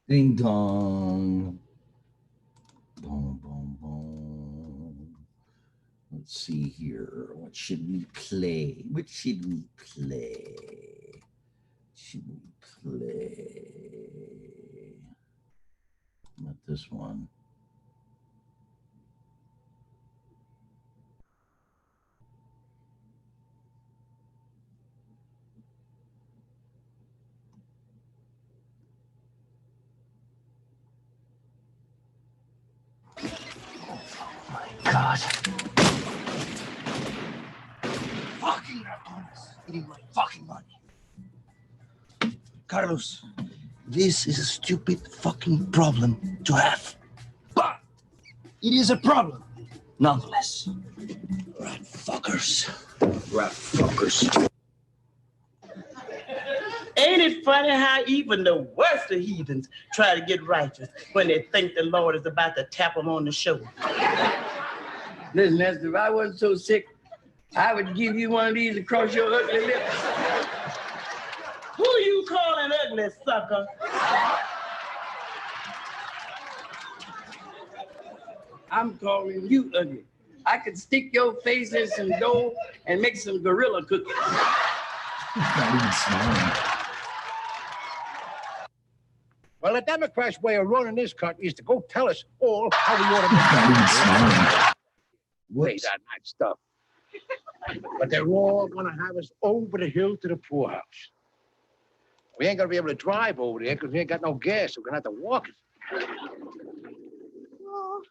Ding dong. Boom, boom, boom. Let's see here. What should we play? What should we play? Should we play? Not this one. God. Fucking ratones eating my fucking money. Carlos, this is a stupid fucking problem to have. But it is a problem, nonetheless. Rat fuckers. Rat fuckers. Ain't it funny how even the worst of heathens try to get righteous when they think the Lord is about to tap them on the shoulder? Listen, Esther, if I wasn't so sick, I would give you one of these across your ugly lips. Who you calling ugly, sucker? I'm calling you ugly. I could stick your face in some dough and make some gorilla cookies. Not even smiling. Well, the Democrats' way of running this country is to go tell us all how we ought to Not even smiling. Say that nice stuff. But they're all going to have us over the hill to the poorhouse. We ain't going to be able to drive over there because we ain't got no gas. We're going to have to walk it. Well,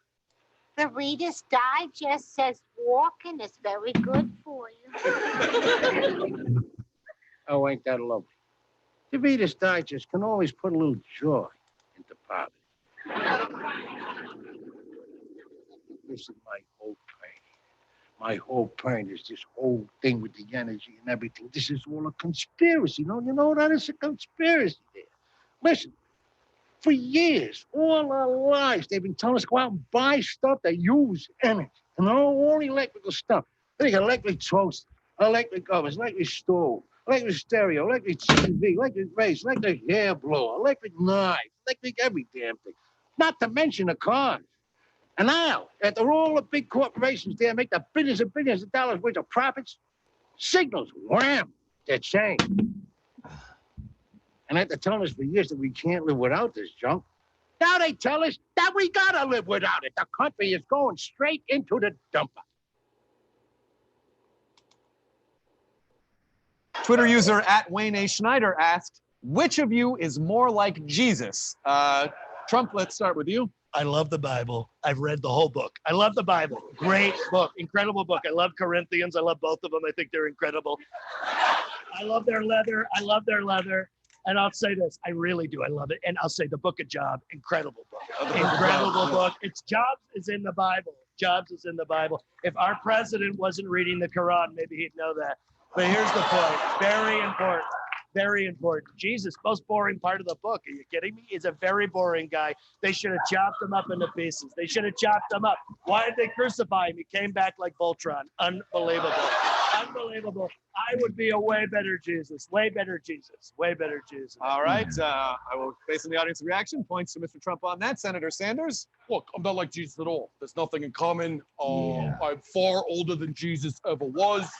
the Reader's Digest says walking is very good for you. Oh, ain't that lovely? The Reader's Digest can always put a little joy into poverty. Listen, my whole point is this whole thing with the energy and everything. This is all a conspiracy. You know that is a conspiracy there. Listen, for years, all our lives, they've been telling us to go out and buy stuff that use energy. All electrical stuff. They got electric toaster, electric ovens, electric stove, electric stereo, electric TV, electric race, electric hair blower, electric knife, electric every damn thing. Not to mention the cars. And now, after all the big corporations there make the billions and billions of dollars worth of profits, signals, wham, they're changed. And after telling us for years that we can't live without this junk, now they tell us that we gotta live without it. The country is going straight into the dumper. Twitter user @Wayne A. Schneider asked, which of you is more like Jesus? Trump, let's start with you. I love the Bible. I've read the whole book. I love the Bible. Great book. Incredible book. I love Corinthians. I love both of them. I think they're incredible. I love their leather. And I'll say this, I really do. I love it. And I'll say the Book of Job, incredible book. Incredible book. It's Jobs is in the Bible. Jobs is in the Bible. If our president wasn't reading the Quran, maybe he'd know that. But here's the point. Very important. Very important. Jesus, most boring part of the book. Are you kidding me? He's a very boring guy. They should have chopped him up into pieces. They should have chopped him up. Why did they crucify him? He came back like Voltron. Unbelievable. Unbelievable. I would be a way better Jesus. Way better Jesus. Way better Jesus. All right. I will, based on the audience reaction, points to Mr. Trump on that. Senator Sanders? Look, I'm not like Jesus at all. There's nothing in common. Yeah. I'm far older than Jesus ever was.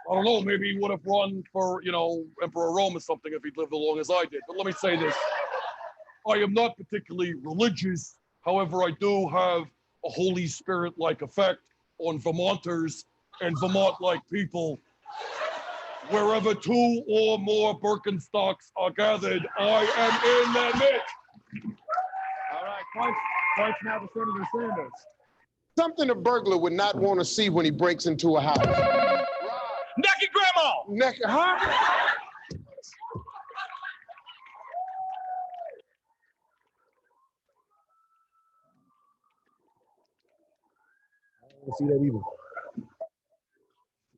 I don't know, maybe he would have run for, Emperor of Rome or something if he'd lived as long as I did. But let me say this. I am not particularly religious. However, I do have a Holy Spirit-like effect on Vermonters and Vermont-like people. Wherever two or more Birkenstocks are gathered, I am in their midst. All right. Points now to Senator Sanders. Something a burglar would not want to see when he breaks into a house. Naked grandma! Naked, huh? I don't see that either.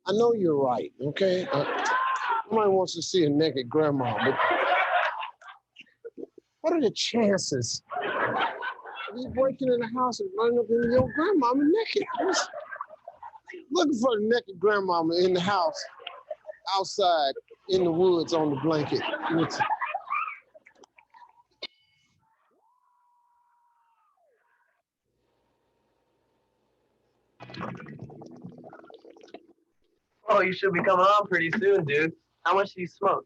I know you're right, okay? Nobody wants to see a naked grandma, but what are the chances of you breaking in the house and running up into your grandmama naked? Looking for a naked grandmama in the house, outside, in the woods, on the blanket. Oh, you should be coming on pretty soon, dude. How much do you smoke?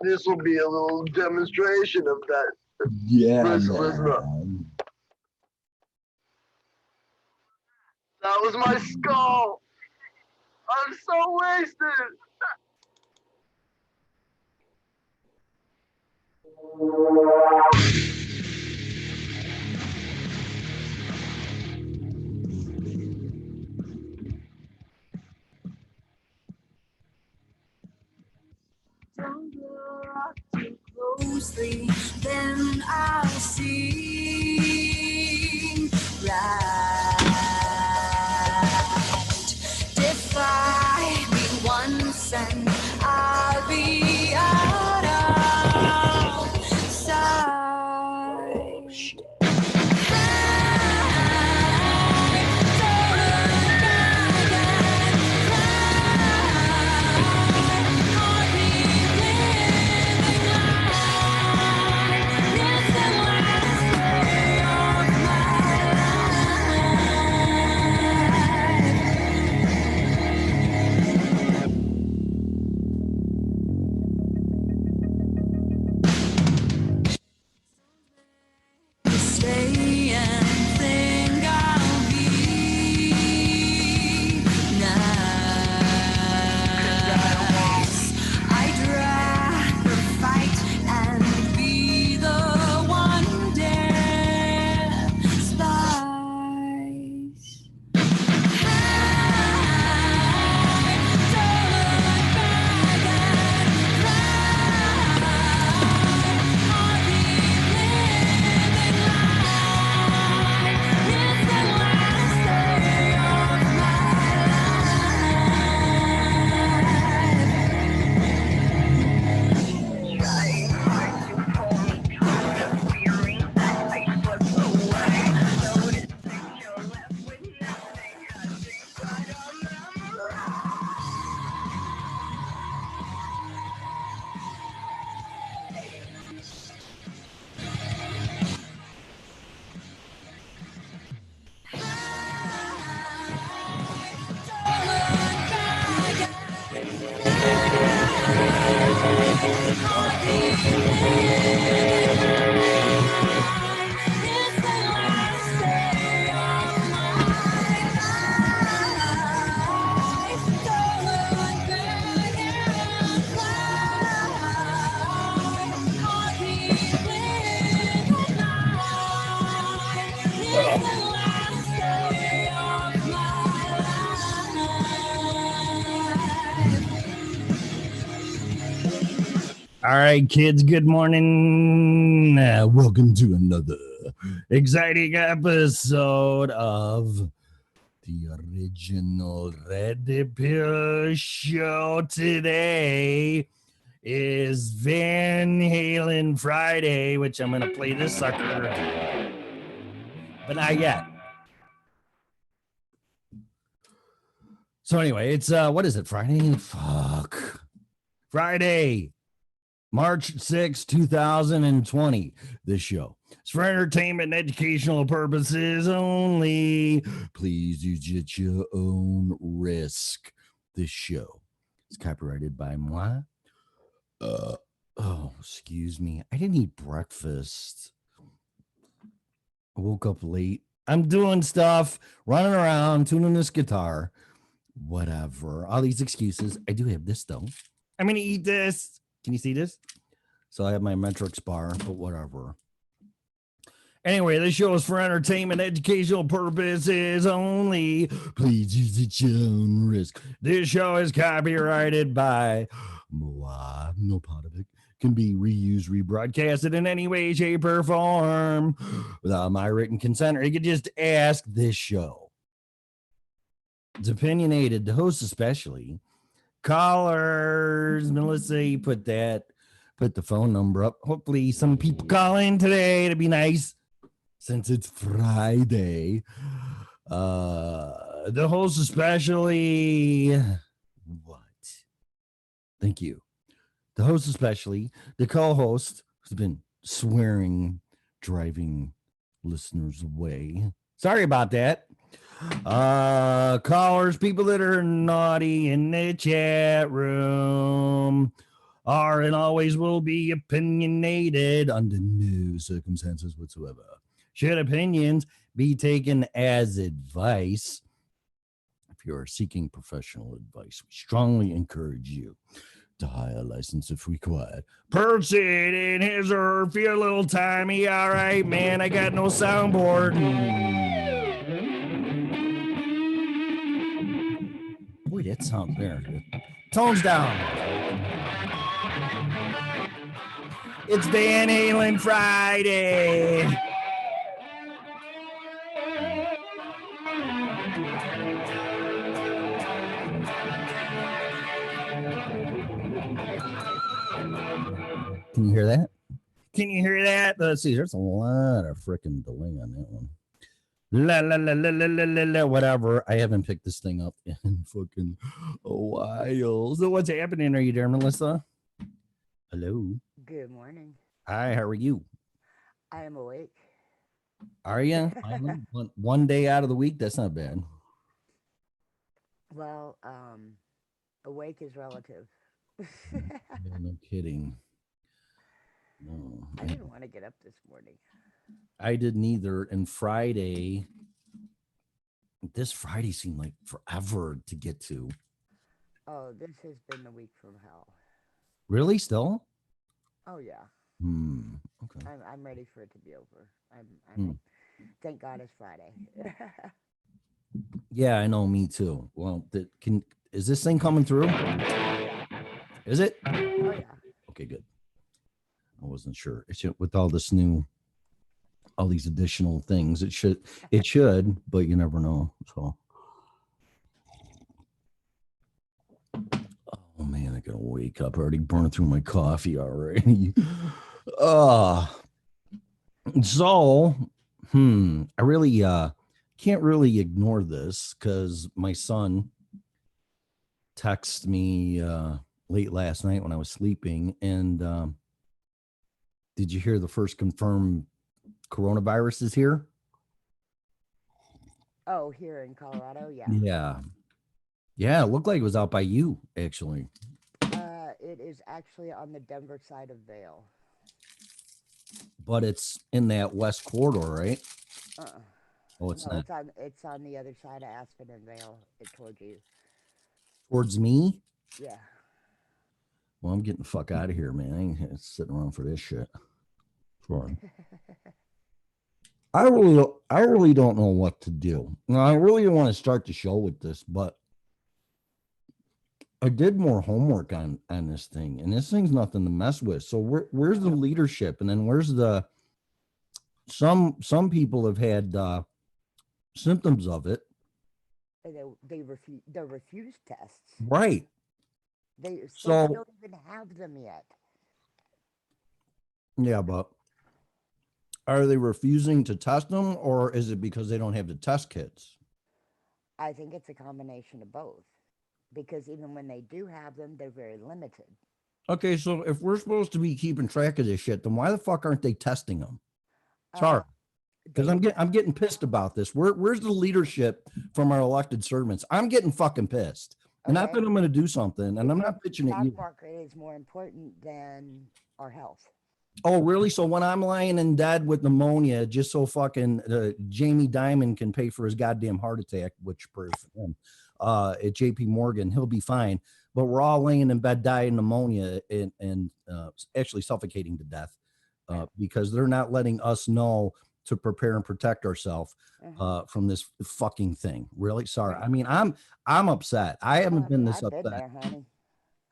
This will be a little demonstration of that. Yeah, Listen up. man. That was my skull. I'm so wasted. Don't look too closely, then I'll see right. Defy me once and I'll be out of sight. Shit. Stay and think I'll be nice. I'd rather fight and be the one despised. All right, kids, good morning. Welcome to another exciting episode of the original Red Pill Show. Today is Van Halen Friday, which I'm going to play this sucker, but not yet. So anyway, it's, what is it, Friday? Fuck. Friday. March 6, 2020. This show is for entertainment and educational purposes only. Please use it at your own risk. This show is copyrighted by moi. Oh, excuse me. I didn't eat breakfast. I woke up late. I'm doing stuff, running around, tuning this guitar, whatever. All these excuses. I do have this, though. I'm going to eat this. Can you see this? So I have my Metrix bar, but whatever. Anyway, this show is for entertainment, educational purposes only. Please use it at your own risk. This show is copyrighted by moi. No part of it can be reused, rebroadcasted in any way, shape, or form without my written consent, or you could just ask this show. It's opinionated, the host especially. Callers, Melissa, you put the phone number up. Hopefully some people call in today to be nice since it's Friday. The host especially, what? Thank you. The host especially, the co-host who's been swearing, driving listeners away. Sorry about that. Callers, people that are naughty in the chat room are and always will be opinionated under no circumstances whatsoever. Should opinions be taken as advice? If you are seeking professional advice, we strongly encourage you to hire a license if required. Person in his or her feel a little timey. All right, man, I got no soundboard. Boy, that sounds very good. Tones down. It's Van Halen Friday. Can you hear that? Can you hear that? Let's see. There's a lot of freaking delay on that one. La la la la la la la la. Whatever. I haven't picked this thing up in fucking a while. So what's happening? Are you there, Melissa? Hello. Good morning. Hi. How are you? I am awake. Are you? One day out of the week. That's not bad. Well, awake is relative. Yeah, no kidding. No, I didn't want to get up this morning. I didn't either. And this Friday seemed like forever to get to. Oh, this has been the week from hell. Really? Still? Oh yeah. Okay. I'm ready for it to be over. I'm thank God it's Friday. Yeah, I know. Me too. Well, is this thing coming through? Is it? Oh yeah. Okay, good. I wasn't sure. It should, with all these additional things, it should, but you never know. So, oh man, I gotta wake up. I already burned through my coffee already. So, I really can't really ignore this because my son texted me late last night when I was sleeping, and did you hear the first confirmed coronavirus is here? Oh, here in Colorado, yeah. Yeah, it looked like it was out by you, actually. It is actually on the Denver side of Vail. But it's in that west corridor, right? Oh, it's no, not. It's on the other side of Aspen and Vail. Towards you. Towards me? Yeah. Well, I'm getting the fuck out of here, man. I ain't sitting around for this shit. Sure. I really don't know what to do. Now, I really want to start the show with this, but I did more homework on this thing, and this thing's nothing to mess with. So where's the leadership, and then where's the some people have had symptoms of it. They refuse tests. Right. They so don't even have them yet. Yeah, but are they refusing to test them, or is it because they don't have the test kits? I think it's a combination of both, because even when they do have them, they're very limited. Okay, so if we're supposed to be keeping track of this shit, then why the fuck aren't they testing them? Sorry, because I'm getting pissed about this. Where's the leadership from our elected servants? I'm getting fucking pissed. And not that I'm going to do something, and I'm not bitching at you. The stock market is more important than our health. Oh, really? So when I'm lying in dead with pneumonia, just so fucking Jamie Dimon can pay for his goddamn heart attack, which prayers for him, at JP Morgan, he'll be fine. But we're all laying in bed dying pneumonia and actually suffocating to death because they're not letting us know to prepare and protect ourselves from this fucking thing. Really? Sorry. I mean, I'm upset. I haven't been this upset. Been there, honey.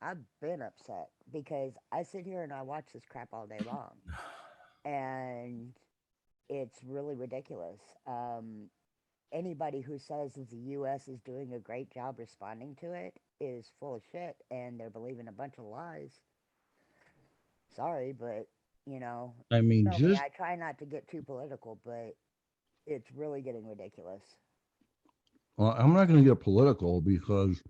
I've been upset because I sit here and I watch this crap all day long, and it's really ridiculous. Anybody who says that the U.S. is doing a great job responding to it is full of shit, and they're believing a bunch of lies. Sorry, but you know, I mean, I try not to get too political, but it's really getting ridiculous. Well, I'm not going to get political because,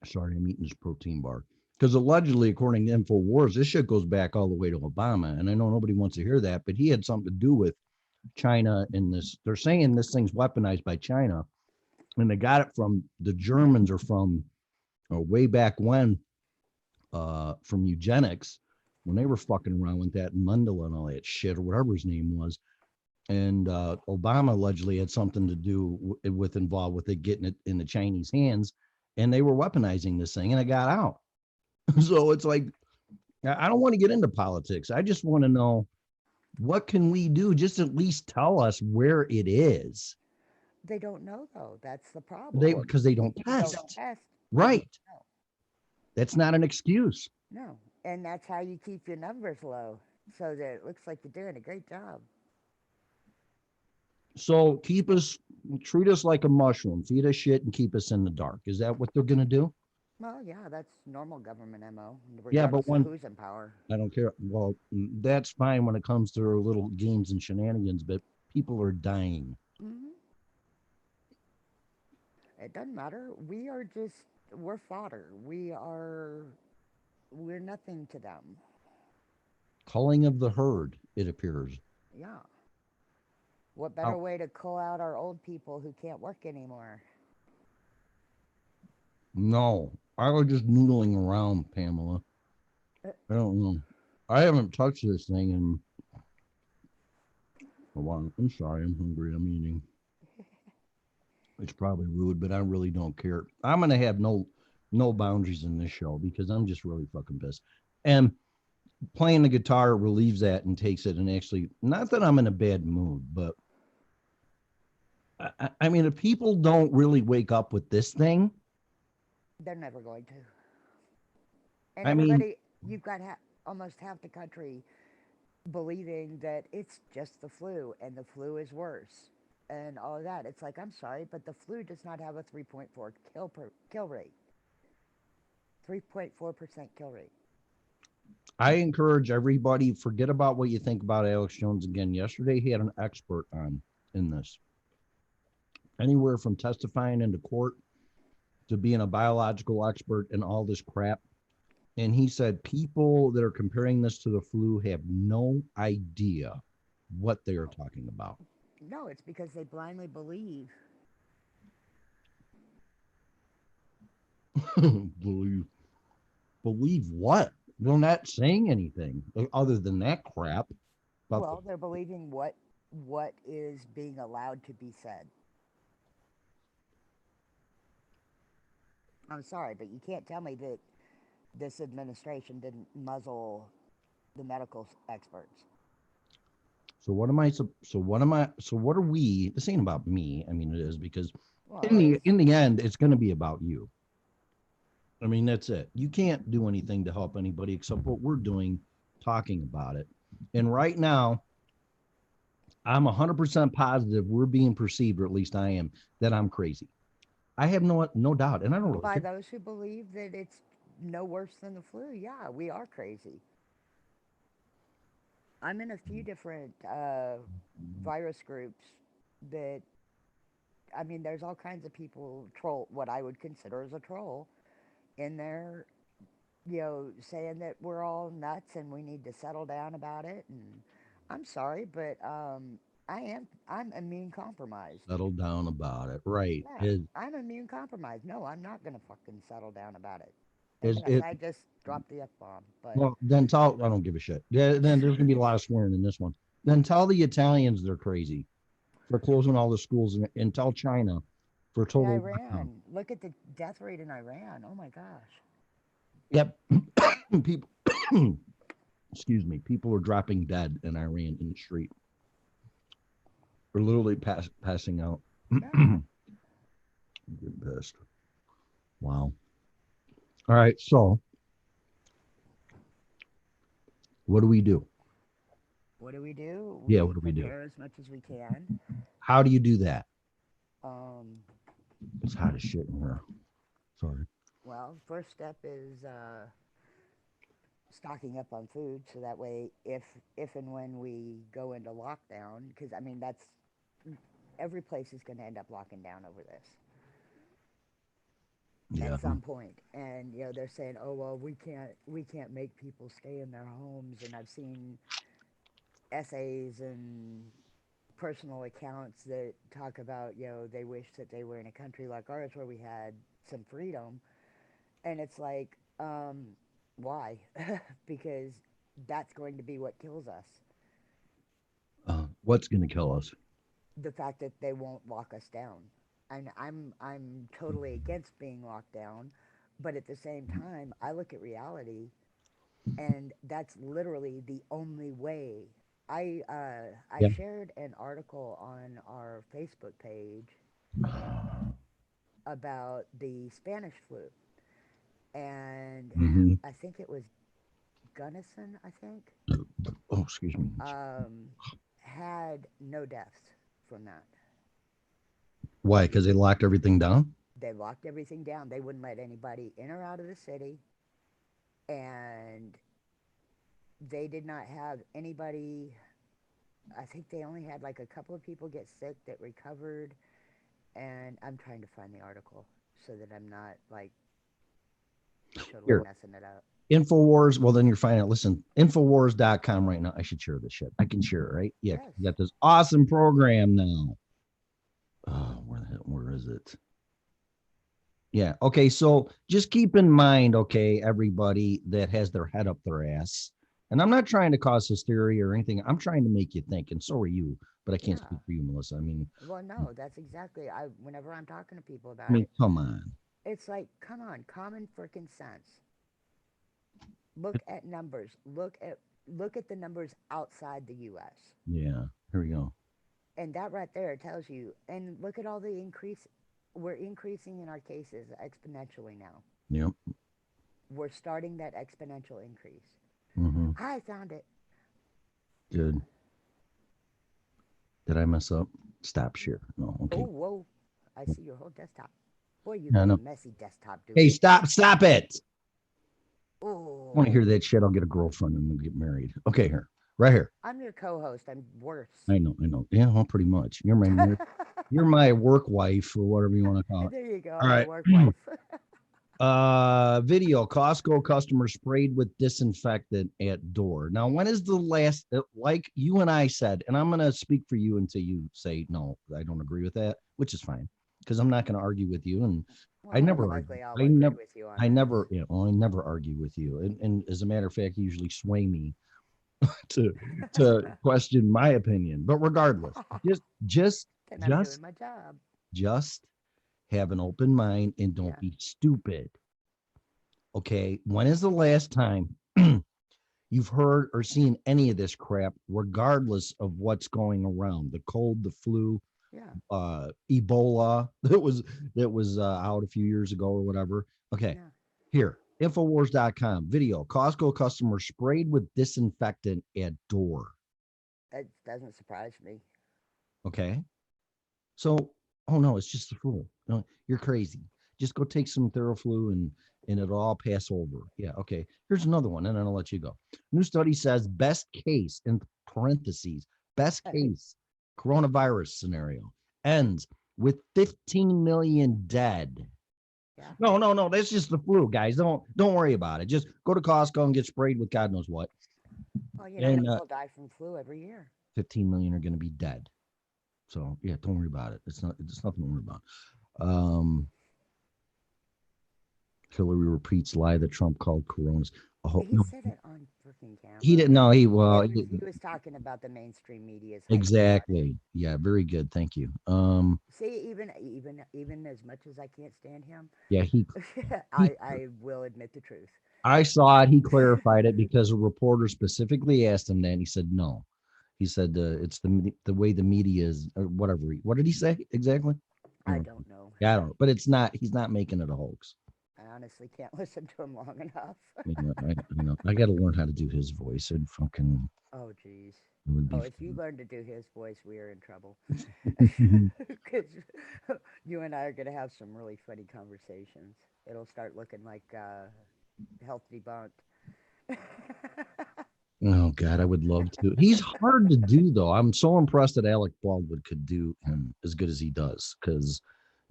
sorry, I'm eating this protein bar. Because allegedly, according to InfoWars, this shit goes back all the way to Obama. And I know nobody wants to hear that, but he had something to do with China in this. They're saying this thing's weaponized by China, and they got it from the Germans or from way back when, from eugenics, when they were fucking around with that Mundell and all that shit or whatever his name was. And Obama allegedly had something to do with involved with it getting it in the Chinese hands, and they were weaponizing this thing, and it got out. So it's like, I don't want to get into politics. I just want to know, what can we do? Just at least tell us where it is. They don't know though. That's the problem. Because they don't People test. don't test. Right. No. That's not an excuse. No. And that's how you keep your numbers low, so that it looks like you're doing a great job. So treat us like a mushroom, feed us shit and keep us in the dark. Is that what they're going to do? Well, yeah, that's normal government MO. Yeah, but regardless of who's in power. I don't care. Well, that's fine when it comes to their little games and shenanigans, but people are dying. Mm-hmm. It doesn't matter. We're fodder. We're nothing to them. Culling of the herd, it appears. Yeah. What better way to cull out our old people who can't work anymore? No, I was just noodling around, Pamela. I don't know. I haven't touched this thing in a while. I'm sorry, I'm hungry. I'm eating. It's probably rude, but I really don't care. I'm gonna have no boundaries in this show because I'm just really fucking pissed. And playing the guitar relieves that and takes it, and actually, not that I'm in a bad mood, but I mean, if people don't really wake up with this thing, they're never going to. And I everybody, mean, you've got almost half the country believing that it's just the flu and the flu is worse and all of that. It's like, I'm sorry, but the flu does not have a 3.4 kill rate. 3.4% kill rate. I encourage everybody, forget about what you think about Alex Jones again. Yesterday, he had an expert on in this. Anywhere from testifying into court to being a biological expert and all this crap. And he said people that are comparing this to the flu have no idea what they are talking about. No, it's because they blindly believe. Believe what? They're not saying anything other than that crap. Well, they're believing what is being allowed to be said. I'm sorry, but you can't tell me that this administration didn't muzzle the medical experts. So what are we? This ain't about me. I mean, it is because in the end, it's going to be about you. I mean, that's it. You can't do anything to help anybody except what we're doing, talking about it. And right now, I'm 100% positive we're being perceived, or at least I am, that I'm crazy. I have no doubt, and I don't really By care. those who believe that it's no worse than the flu, yeah, we are crazy. I'm in a few different virus groups that, I mean, there's all kinds of people what I would consider as a troll in there, saying that we're all nuts and we need to settle down about it. And I'm sorry, but I'm immune compromised. Settle down about it, right? Yeah, I'm immune compromised. No, I'm not gonna fucking settle down about it. Unless I just dropped the F-bomb. But Well, then I don't give a shit. Yeah, then there's gonna be a lot of swearing in this one. Then tell the Italians they're crazy for closing all the schools, and tell China for total Iran. Look at the death rate in Iran. Oh my gosh. Yep. People, excuse me, people are dropping dead in Iran in the street. They're literally passing out. I'm getting pissed. Wow. All right, so what do we do? What do we do? Yeah, what do we do? Prepare as much as we can. How do you do that? It's hot as shit in here. Sorry. Well, first step is stocking up on food, so that way, if and when we go into lockdown, because I mean that's every place is going to end up locking down over this. Yeah. At some point, and they're saying, oh well, we can't make people stay in their homes, and I've seen essays and personal accounts that talk about, they wish that they were in a country like ours where we had some freedom. And it's like, why? Because that's going to be what kills us. What's going to kill us? The fact that they won't lock us down. And I'm totally against being locked down, but at the same time, I look at reality, and that's literally the only way. I shared an article on our Facebook page about the Spanish flu, and I think it was Gunnison, I think. Oh, excuse me. Had no deaths from that. Why? Because they locked everything down? They locked everything down. They wouldn't let anybody in or out of the city. And they did not have anybody. I think they only had like a couple of people get sick that recovered. And I'm trying to find the article so that I'm not like totally messing it up. Infowars. Well, then you're finding it. Listen, Infowars.com right now. I should share this shit. I can share it, right? Yeah. Yes. You got this awesome program now. Oh, where is it? Yeah. Okay. So just keep in mind, okay, everybody that has their head up their ass, and I'm not trying to cause hysteria or anything. I'm trying to make you think, and so are you, but I can't speak for you, Melissa. I mean, well, no, that's exactly. Whenever I'm talking to people about it, come on. It's like, come on, common freaking sense. Look at numbers. Look at the numbers outside the U.S. Yeah. Here we go. And that right there tells you, and look at all the increase. We're increasing in our cases exponentially now. Yep. We're starting that exponential increase. Mm-hmm. I found it. Good. Did I mess up? Stop share. No. Okay. Oh, whoa. I see your whole desktop. Boy, you got a messy desktop, dude. Hey, stop it. Oh. I want to hear that shit. I'll get a girlfriend and we'll get married. Okay, here. Right here. I'm your co-host. I'm worse. I know. Yeah, well, pretty much. You're my work wife or whatever you want to call it. There you go. All right. Work wife. Video. Costco customer sprayed with disinfectant at door. Now, when is the last, like you and I said, and I'm going to speak for you until you say, no, I don't agree with that, which is fine, because I'm not going to argue with you. And well, I never I never argue with you. And as a matter of fact, you usually sway me to question my opinion. But regardless, just I'm doing my job. Just have an open mind and don't be stupid. Okay. When is the last time you've heard or seen any of this crap, regardless of what's going around? The cold, the flu, Ebola that was out a few years ago or whatever. Okay. Yeah. Here, Infowars.com video. Costco customer sprayed with disinfectant at door. That doesn't surprise me. Okay. So, oh no, it's just the flu. No, you're crazy. Just go take some Theraflu and it'll all pass over. Yeah, okay. Here's another one, and then I'll let you go. New study says best case, in parentheses, best case coronavirus scenario ends with 15 million dead. Yeah. No. That's just the flu, guys. Don't worry about it. Just go to Costco and get sprayed with God knows what. Oh, people die from flu every year. 15 million are going to be dead. So yeah, don't worry about it. It's nothing to worry about. Hillary repeats lie that Trump called coronas. Oh, he said it on freaking camera. He didn't know. He was talking about the mainstream media. Exactly. Yeah, very good. Thank you. See, even as much as I can't stand him. Yeah, I will admit the truth. I saw it. He clarified it because a reporter specifically asked him that, and he said no. He said it's the way the media is, or whatever. What did he say exactly? I don't know. Yeah, I don't know. But it's not. He's not making it a hoax. I honestly can't listen to him long enough. I got to learn how to do his voice. And fucking. Oh, geez. If you learn to do his voice, we are in trouble. Because you and I are going to have some really funny conversations. It'll start looking like Health Debunked. Oh, God, I would love to. He's hard to do, though. I'm so impressed that Alec Baldwin could do him as good as he does. Because,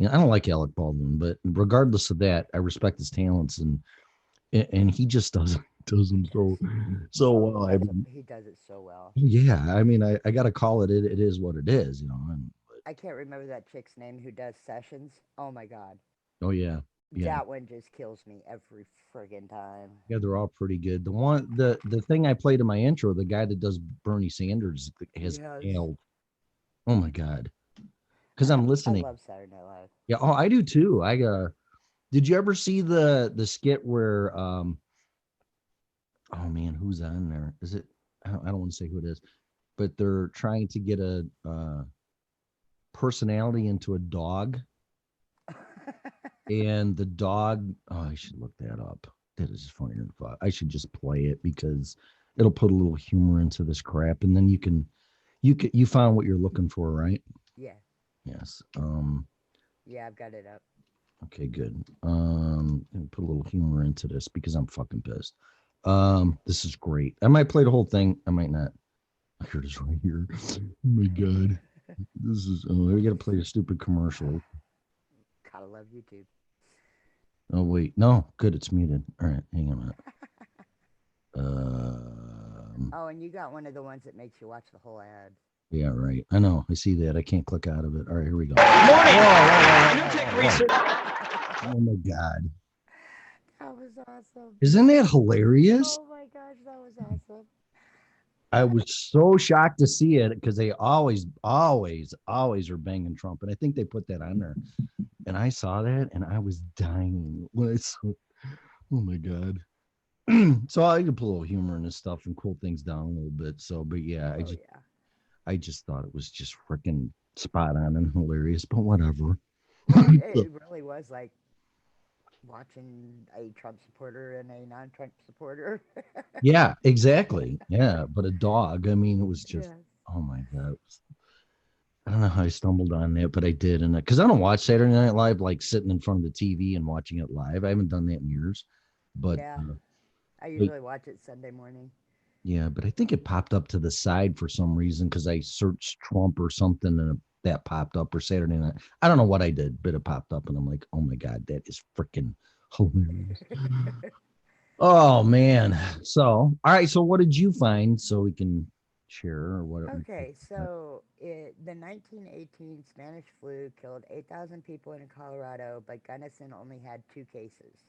I don't like Alec Baldwin, but regardless of that, I respect his talents. And he just does him so well. I mean, He does it so well. yeah, I mean, I gotta call it. It is what it is, you know. And, I can't remember that chick's name who does Sessions. Oh my god. oh yeah, yeah, That one just kills me every friggin' time. yeah. They're all pretty good. The thing I played in my intro, the guy that does Bernie Sanders has Yes. nailed. Oh my god, because I'm I listening. love Saturday Night Live. Yeah, oh, I do too. Did you ever see the skit where oh man, who's on there? Is it? I don't want to say who it is, but they're trying to get a personality into a dog, and the dog. Oh, I should look that up. That is funnier than fuck. I should just play it because it'll put a little humor into this crap, and then you found what you're looking for, right? Yeah. Yes. Yeah, I've got it up. Okay, good. Put a little humor into this because I'm fucking pissed. This is great. I might play the whole thing. I might not. Here it is right here. Oh my god. This is we gotta play a stupid commercial. Gotta love YouTube. Oh wait, no, good, it's muted. All right, hang on a minute. Oh, and you got one of the ones that makes you watch the whole ad. Yeah, right. I know. I see that. I can't click out of it. All right, here we go. Morning. Whoa, You take research. Oh my god. That was awesome. Isn't that hilarious? Oh my gosh, that was awesome. I was so shocked to see it because they always are banging Trump. And I think they put that on there. And I saw that and I was dying. When I saw, oh my God. So I can put a little humor in this stuff and cool things down a little bit. So, but yeah, I just thought it was just freaking spot on and hilarious, but whatever. It really was like watching a Trump supporter and a non-Trump supporter. Yeah, exactly. Yeah, but a dog. I mean, it was just, oh my God. I don't know how I stumbled on that, but I did. And because I don't watch Saturday Night Live, like sitting in front of the TV and watching it live. I haven't done that in years. But yeah, I usually watch it Sunday morning. Yeah, but I think it popped up to the side for some reason because I searched Trump or something and that popped up, or Saturday Night. I don't know what I did, but it popped up and I'm like, oh my God, that is freaking hilarious. Oh man. So, all right. So what did you find so we can share or what? Okay, so the 1918 Spanish flu killed 8,000 people in Colorado, but Gunnison only had 2 cases.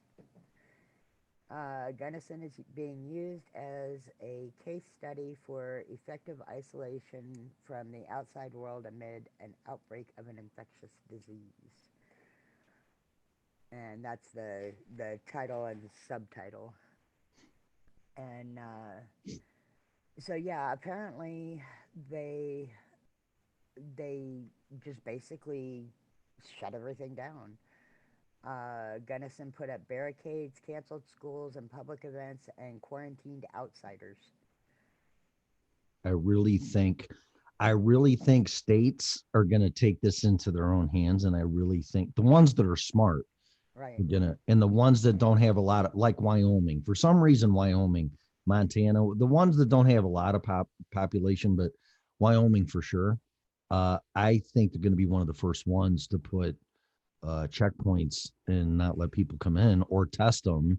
Gunnison is being used as a case study for effective isolation from the outside world amid an outbreak of an infectious disease. And that's the title and subtitle. And so yeah, apparently they just basically shut everything down. Gunnison put up barricades, canceled schools and public events, and quarantined outsiders. I really think states are going to take this into their own hands, and I really think the ones that are smart, right, are gonna, and the ones that don't have a lot of, like Wyoming, for some reason, Wyoming, Montana, the ones that don't have a lot of population, but Wyoming for sure. I think they're going to be one of the first ones to put checkpoints and not let people come in or test them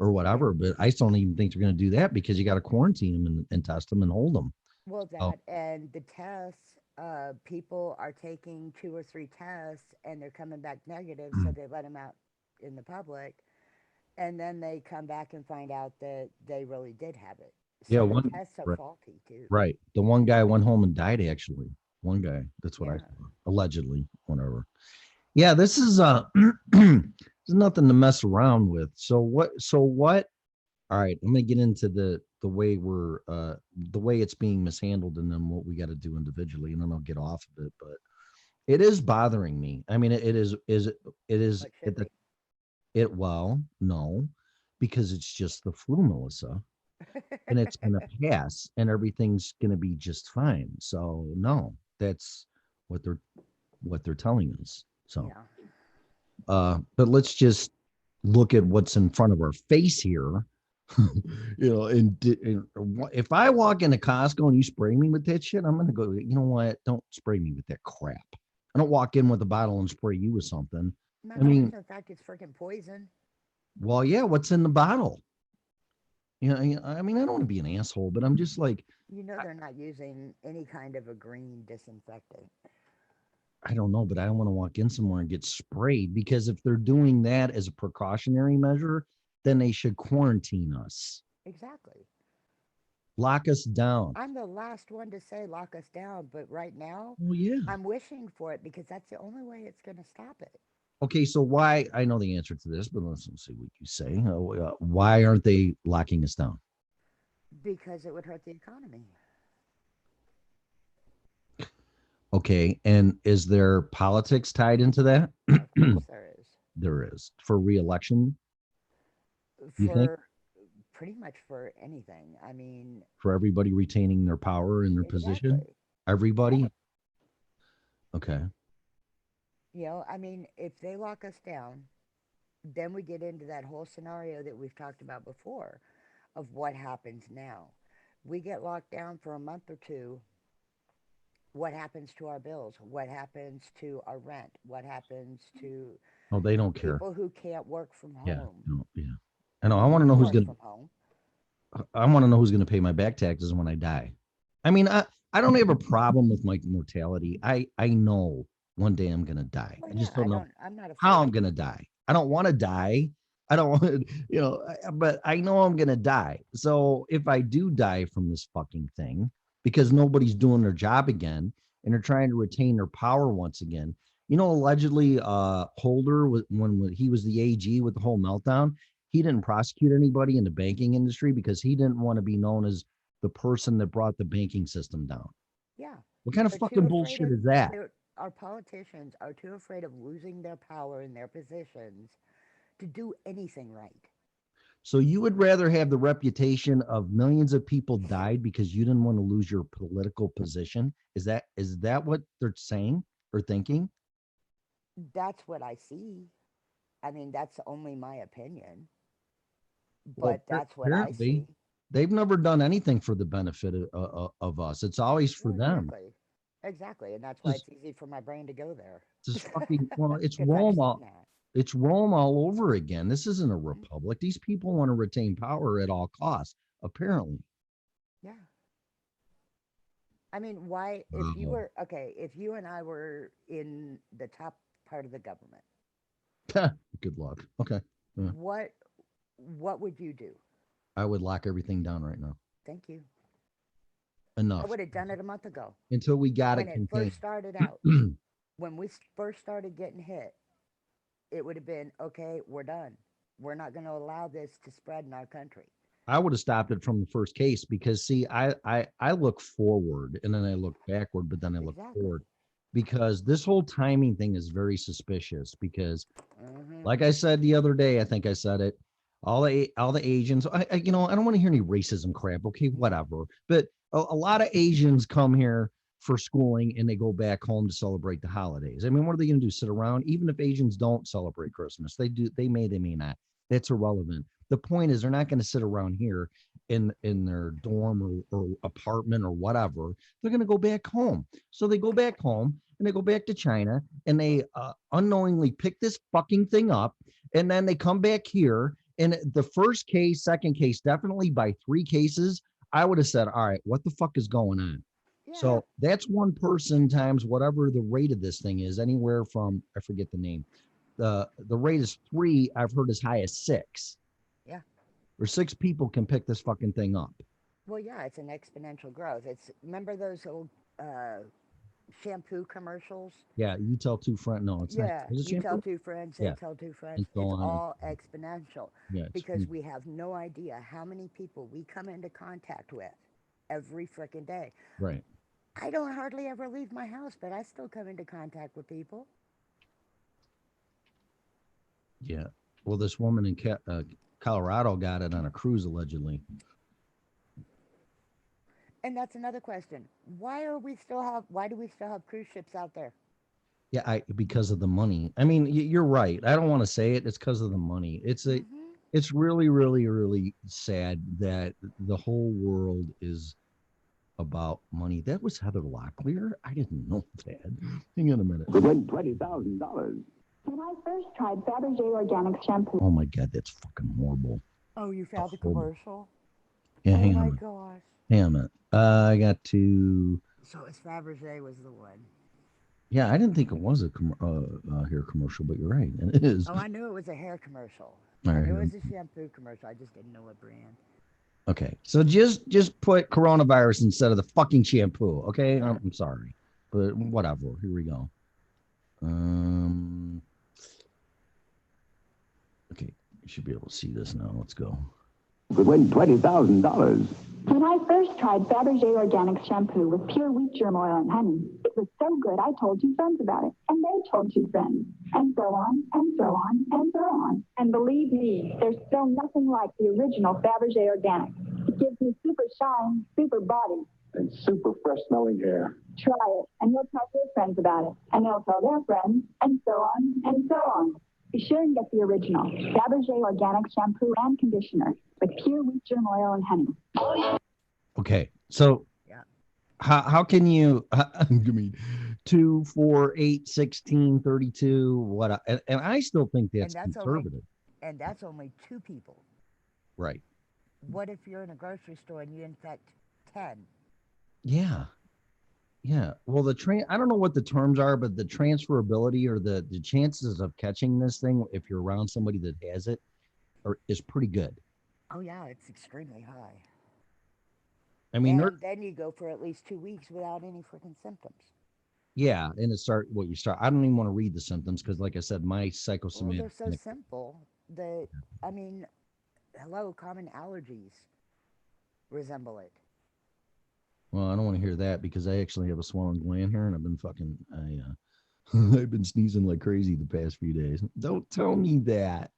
or whatever. But I don't even think they're going to do that because you got to quarantine them and test them and hold them. Well, that and the tests, people are taking 2 or 3 tests and they're coming back negative, so they let them out in the public, and then they come back and find out that they really did have it. So yeah, the tests are faulty too. Right. The one guy went home and died, actually. One guy. That's what I saw. Allegedly, whatever. Yeah, this is there's nothing to mess around with. So what all right, I'm gonna get into the way we're the way it's being mishandled and then what we got to do individually, and then I'll get off of it. But it is bothering me. I mean, well, no, because it's just the flu, Melissa. And it's gonna pass and everything's gonna be just fine. So no, that's what they're telling us. So, but let's just look at what's in front of our face here. And if I walk into Costco and you spray me with that shit, I'm gonna go, you know what? Don't spray me with that crap. I don't walk in with a bottle and spray you with something. I mean, the fact it's freaking poison. Well, yeah, what's in the bottle? I mean, I don't want to be an asshole, but I'm just like, You know they're not using any kind of a green disinfectant. I don't know, but I don't want to walk in somewhere and get sprayed, because if they're doing that as a precautionary measure, then they should quarantine us, Exactly. lock us down. I'm the last one to say lock us down, but right now, Well, yeah. I'm wishing for it because that's the only way it's going to stop it. Okay, so why? I know the answer to this, but let's see what you say. Why aren't they locking us down? Because it would hurt the economy. Okay, and is there politics tied into that? Of course there is. There is, for re-election. You think? For pretty much for anything. I mean, For everybody retaining their power and their position? exactly. Everybody? Okay. You know, I mean, if they lock us down, then we get into that whole scenario that we've talked about before of what happens now. We get locked down for a month or two. What happens to our bills? What happens to our rent? What happens to Oh, they don't care. people who can't work from home? Yeah. No, yeah. I know. I want to know who's Work going from home. I want to know who's going to pay my back taxes when I die. I mean, I don't have a problem with my mortality. I know one day I'm going to die. Well, I just yeah, don't know I'm not how I'm afraid. going to die. I don't want to die. I don't want to, but I know I'm going to die. So if I do die from this fucking thing, because nobody's doing their job again and they're trying to retain their power once again, allegedly Holder, when he was the AG with the whole meltdown, he didn't prosecute anybody in the banking industry because he didn't want to be known as the person that brought the banking system down. Yeah. What kind of They're too fucking afraid bullshit of- is that? Our politicians are too afraid of losing their power in their positions to do anything right. So you would rather have the reputation of millions of people died because you didn't want to lose your political position? Is that what they're saying or thinking? That's what I see. I mean, that's only my opinion, Well, but that's what I apparently, see. they've never done anything for the benefit of us. It's always for Yeah, them. exactly. Exactly. And that's why Just- it's easy for my brain to go there. It's fucking, well, it's 'Cause I've Rome seen all, that. it's Rome all over again. This isn't a Mm-hmm. republic. These people want to retain power at all costs, apparently. Yeah. I mean, why, if you Wow. were, okay, if you and I were in the top part of the government, Good luck. Okay. Yeah. what would you do? I would lock everything down right now. Thank you. Enough. I would have done it a month ago. Until we got When it it contained. first started out. When we first started getting hit, it would have been, okay, we're done. We're not going to allow this to spread in our country. I would have stopped it from the first case because see, I look forward and then I look backward, but then I look Exactly. forward because this whole timing thing is very suspicious because Mhm. like I said the other day, I think I said it, all the Asians, I don't want to hear any racism crap. Okay, whatever. But a lot of Asians come here for schooling and they go back home to celebrate the holidays. I mean, what are they going to do? Sit around? Even if Asians don't celebrate Christmas, they do. They may not. That's irrelevant. The point is, they're not going to sit around here in their dorm or apartment or whatever. They're going to go back home. So they go back home and they go back to China and they unknowingly pick this fucking thing up. And then they come back here. And the first case, second case, definitely by 3 cases, I would have said, all right, what the fuck is going on? Yeah. So that's one person times whatever the rate of this thing is, anywhere from, I forget the name. The rate is 3. I've heard as high as 6. Yeah. Or 6 people can pick this fucking thing up. Well, yeah, it's an exponential growth. Remember those old shampoo commercials? Yeah, you tell 2 friends. No, it's Yeah, not. Is it you tell shampoo? 2 friends, they Yeah. tell 2 friends. And It's so on. all exponential Yeah, it's because huge. we have no idea how many people we come into contact with every freaking day. Right. I don't hardly ever leave my house, but I still come into contact with people. Yeah. Well, this woman in Colorado got it on a cruise allegedly. And that's another question. Why do we still have cruise ships out there? Yeah, because of the money. I mean, you're right. I don't want to say it. It's because of the money. It's really, really, really sad that the whole world is about money. That was Heather Locklear. I didn't know that. Hang on a minute. To win $20,000. When I first tried Fabergé Organic Shampoo. Oh my God, that's fucking horrible. Oh, you found the Oh. commercial? Yeah, Oh hang my on. gosh. Hang on a minute. I got to. So it's Fabergé was the one. Yeah, I didn't think it was a hair commercial, but you're right. It is. Oh, I knew it was a hair commercial. All I right, knew here. it was a shampoo commercial. I just didn't know what brand. Okay, so just put coronavirus instead of the fucking shampoo. Okay, I'm sorry, but whatever. Here we go. Okay, you should be able to see this now. Let's go. Could win $20,000. When I first tried Fabergé Organic Shampoo with pure wheat germ oil and honey, it was so good I told two friends about it, and they told two friends, and so on, and so on, and so on. And believe me, there's still nothing like the original Fabergé Organic. It gives me super shine, super body. And super fresh smelling hair. Try it, and you'll tell your friends about it, and they'll tell their friends, and so on, and so on. Be sure and get the original Fabergé Organic Shampoo and Conditioner with pure wheat germ oil and honey. Okay, so how can you? I mean, 2, 4, 8, 16, 32, what? And I still think that's conservative. And that's only 2 people. Right. What if you're in a grocery store and you infect 10? Yeah. Yeah. Well, I don't know what the terms are, but the transferability or the chances of catching this thing if you're around somebody that has it is pretty good. Oh yeah, it's extremely high. I mean, and then you go for at least 2 weeks without any freaking symptoms. Yeah, and I don't even want to read the symptoms because, like I said, my psychosomatic. Well, they're so simple that I mean, hello, common allergies resemble it. Well, I don't want to hear that because I actually have a swollen gland here, and I've been I've been sneezing like crazy the past few days. Don't tell me that.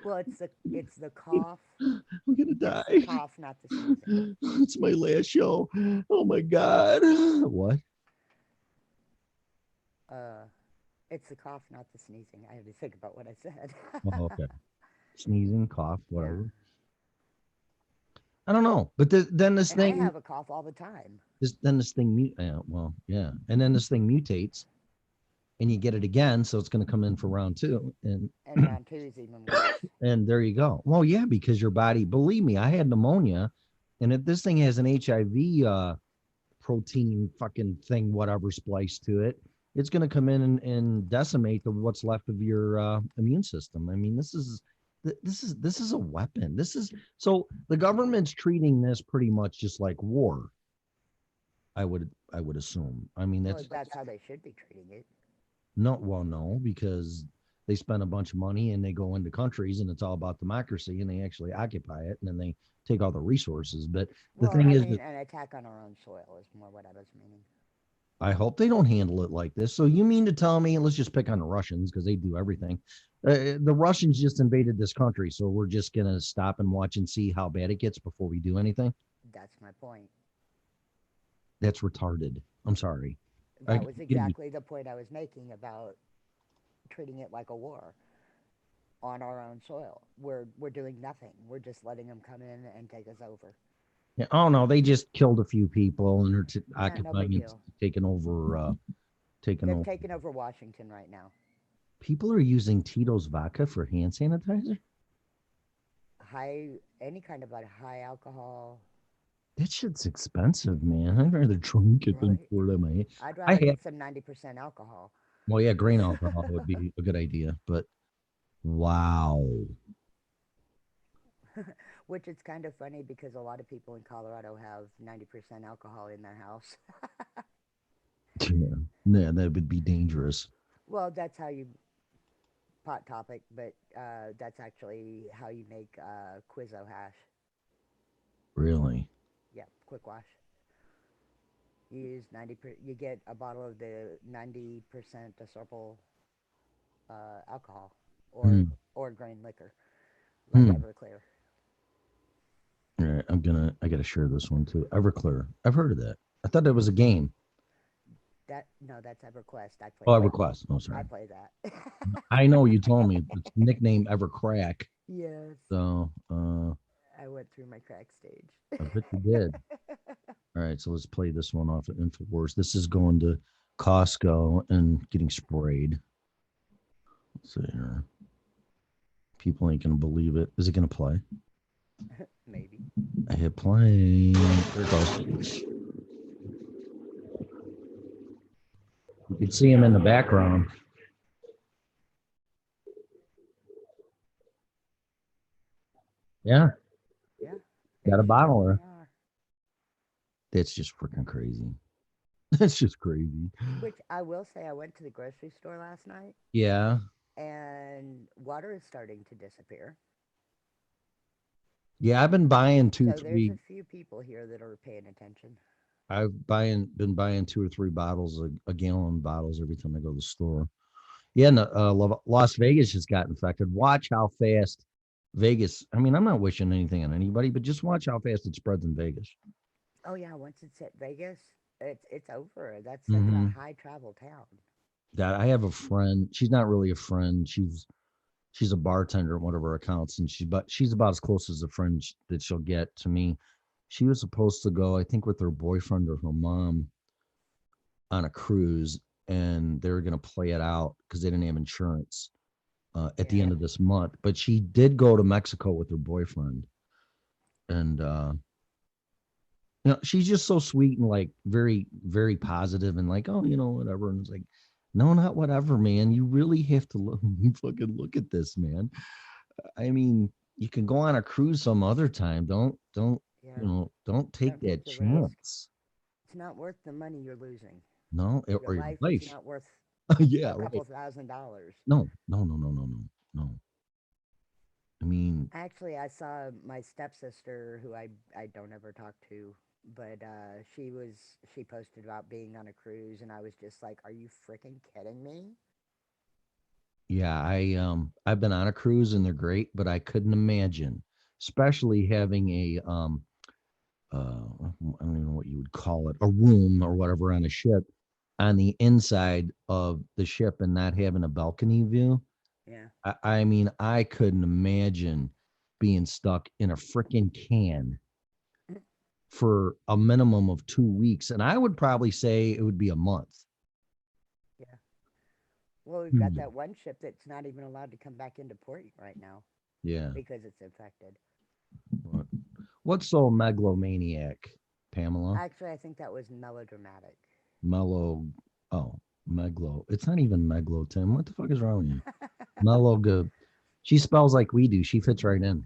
Well, it's the cough. I'm gonna die. It's the cough, not the sneezing. It's my last show. Oh my god. What? It's the cough, not the sneezing. I had to think about what I said. Oh, okay. Sneezing, cough, whatever. I don't know, but then this thing. I have a cough all the time. Then this thing and then this thing mutates, and you get it again, so it's going to come in for round 2, and round 2 is even worse. And there you go. Well, yeah, because your body. Believe me, I had pneumonia, and if this thing has an HIV protein fucking thing, whatever, spliced to it, it's going to come in and decimate what's left of your immune system. I mean, this is a weapon. So the government's treating this pretty much just like war. I would assume. I mean, that's how they should be treating it. No, because they spend a bunch of money and they go into countries and it's all about democracy and they actually occupy it and then they take all the resources. But the thing is, an attack on our own soil is more what I was meaning. I hope they don't handle it like this. So you mean to tell me, let's just pick on the Russians because they do everything. The Russians just invaded this country, so we're just going to stop and watch and see how bad it gets before we do anything? That's my point. That's retarded. I'm sorry. That was exactly the point I was making about treating it like a war on our own soil. We're doing nothing. We're just letting them come in and take us over. Yeah. Oh no, they just killed a few people and they're occupying it, taking over. They're taking over Washington right now. People are using Tito's vodka for hand sanitizer? Any kind of high alcohol. That shit's expensive, man. I'd rather drink it than pour it in my hand. I'd rather get some 90% alcohol. Well, yeah, grain alcohol would be a good idea, but wow. Which is kind of funny because a lot of people in Colorado have 90% alcohol in their house. Yeah, that would be dangerous. Well, that's how you pot topic, but that's actually how you make Quizzo hash. Really? Yeah, quick wash. You use 90%. You get a bottle of the 90% Asorpal alcohol or grain liquor, like Everclear. All right, I gotta share this one too. Everclear. I've heard of that. I thought that was a game. That's EverQuest. I play. Oh, EverQuest. Oh, sorry. I play that. I know you told me. It's nickname Evercrack. Yes. So, I went through my crack stage. I bet you did. All right, so let's play this one off of InfoWars. This is going to Costco and getting sprayed. Let's see here. People ain't gonna believe it. Is it gonna play? Maybe. I hit play. There it goes. You can see him in the background. Yeah. Yeah. Got a bottle there. That's just freaking crazy. That's just crazy. Which I will say, I went to the grocery store last night. Yeah. And water is starting to disappear. Yeah, I've been buying two, So there's three. a few people here that are paying attention. I've been buying 2 or 3 bottles, a gallon bottles every time I go to the store. Yeah, and Las Vegas just got infected. Watch how fast Vegas. I mean, I'm not wishing anything on anybody, but just watch how fast it spreads in Vegas. Oh yeah, once it's at Vegas, it's over. That's such Mhm. a high travel town. That I have a friend. She's not really a friend. She's a bartender at one of our accounts, and she's about as close as a friend that she'll get to me. She was supposed to go, I think, with her boyfriend or her mom on a cruise, and they were going to play it out because they didn't have insurance at the end of this month. But she did go to Mexico with her boyfriend, and she's just so sweet and like very, very positive and like, oh, whatever. And it's like, no, not whatever, man. You really have to fucking look at this, man. I mean, you can go on a cruise some other time. Don't take that chance. It's not worth the money you're losing. No, or your Your life life. is not worth Yeah, a right. couple $1,000s. No. I mean, Actually, I saw my stepsister, who I don't ever talk to, but she posted about being on a cruise, and I was just like, "Are you freaking kidding me?" yeah, I've been on a cruise and they're great, but I couldn't imagine, especially having a I don't even know what you would call it, a room or whatever on a ship, on the inside of the ship and not having a balcony view. Yeah. I mean, I couldn't imagine being stuck in a freaking can for a minimum of 2 weeks. And I would probably say it would be a month. Yeah. Well, we've got that one ship that's not even allowed to come back into port right now. Yeah. Because it's infected. What's so megalomaniac, Pamela? Actually, I think that was melodramatic. Meglo. It's not even Meglo, Tim. What the fuck is wrong with you? Mellow good. She spells like we do. She fits right in.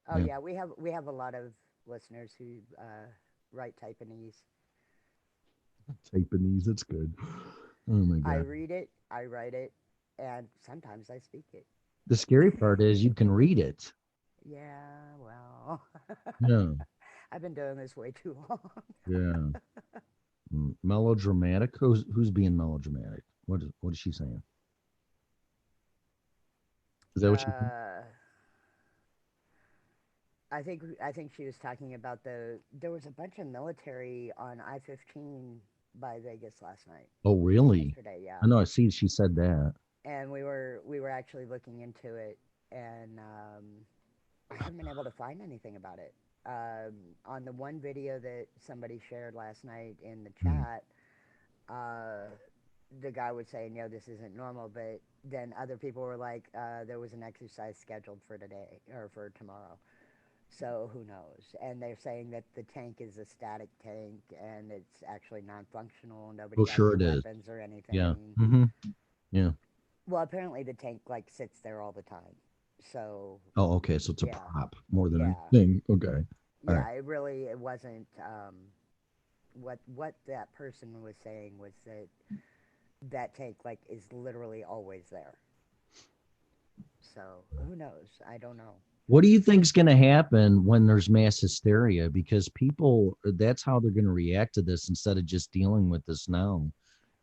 Oh yeah, we have a lot of listeners who write Taiwanese. Taiwanese, that's good. Oh my god. I read it, I write it, and sometimes I speak it. The scary part is you can read it. Yeah, well. Yeah. I've been doing this way too long. Yeah. Melodramatic. Who's being melodramatic? What is she saying? Is that what you think? I think she was talking about there was a bunch of military on I-15 by Vegas last night. Oh, really? Yesterday, yeah. I know. I see. She said that. And we were actually looking into it, and I haven't been able to find anything about it. On the one video that somebody shared last night in the chat, the guy was saying, this isn't normal, but then other people were like, there was an exercise scheduled for today or for tomorrow. So who knows? And they're saying that the tank is a static tank and it's actually non-functional. Nobody got sure any it is. weapons or anything. Yeah. Mm-hmm. Yeah. Well, apparently the tank sits there all the time. So. Oh, okay. So it's a prop more than Yeah. a thing. Okay. All Yeah, right. it wasn't. What that person was saying was that tank is literally always there. So who knows? I don't know. What do you think's going to happen when there's mass hysteria? Because people, that's how they're going to react to this instead of just dealing with this now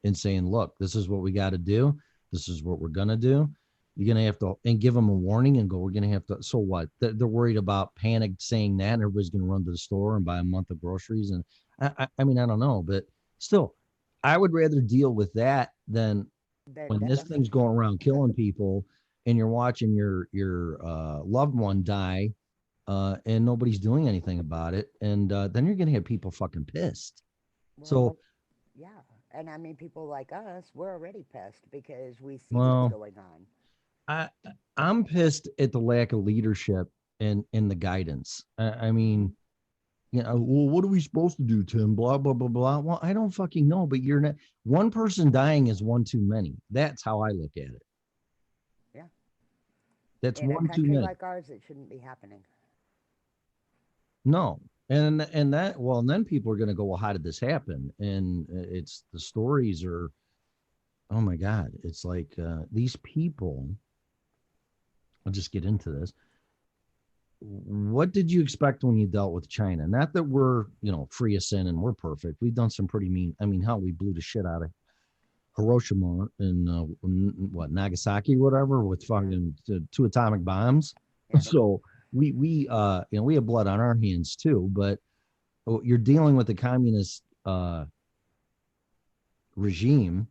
and saying, look, this is what we got to do. This is what we're going to do. You're going to have to, and give them a warning and go, we're going to have to, so what? They're worried about panic saying that, and everybody's going to run to the store and buy a month of groceries. And I mean, I don't know, but still, I would rather deal with that than when this thing's going around killing people and you're watching your loved one die and nobody's doing anything about it. And then you're going to have people fucking pissed. Well, yeah. And I mean, people like us, we're already pissed because we see Well, what's going on. I'm pissed at the lack of leadership and the guidance. I mean, well, what are we supposed to do, Tim? Blah, blah, blah, blah. Well, I don't fucking know, but you're not, one person dying is one too many. That's how I look at it. Yeah. That's In a one too country many. like ours, it shouldn't be happening. No. And that, well, and then people are going to go, well, how did this happen? And it's, the stories are, oh my God. It's like these people, I'll just get into this. What did you expect when you dealt with China? Not that we're, free of sin and we're perfect. We've done some pretty mean. I mean, how we blew the shit out of Hiroshima and Nagasaki, whatever, with fucking 2 atomic bombs. Yeah. So we have blood on our hands too. But you're dealing with a communist regime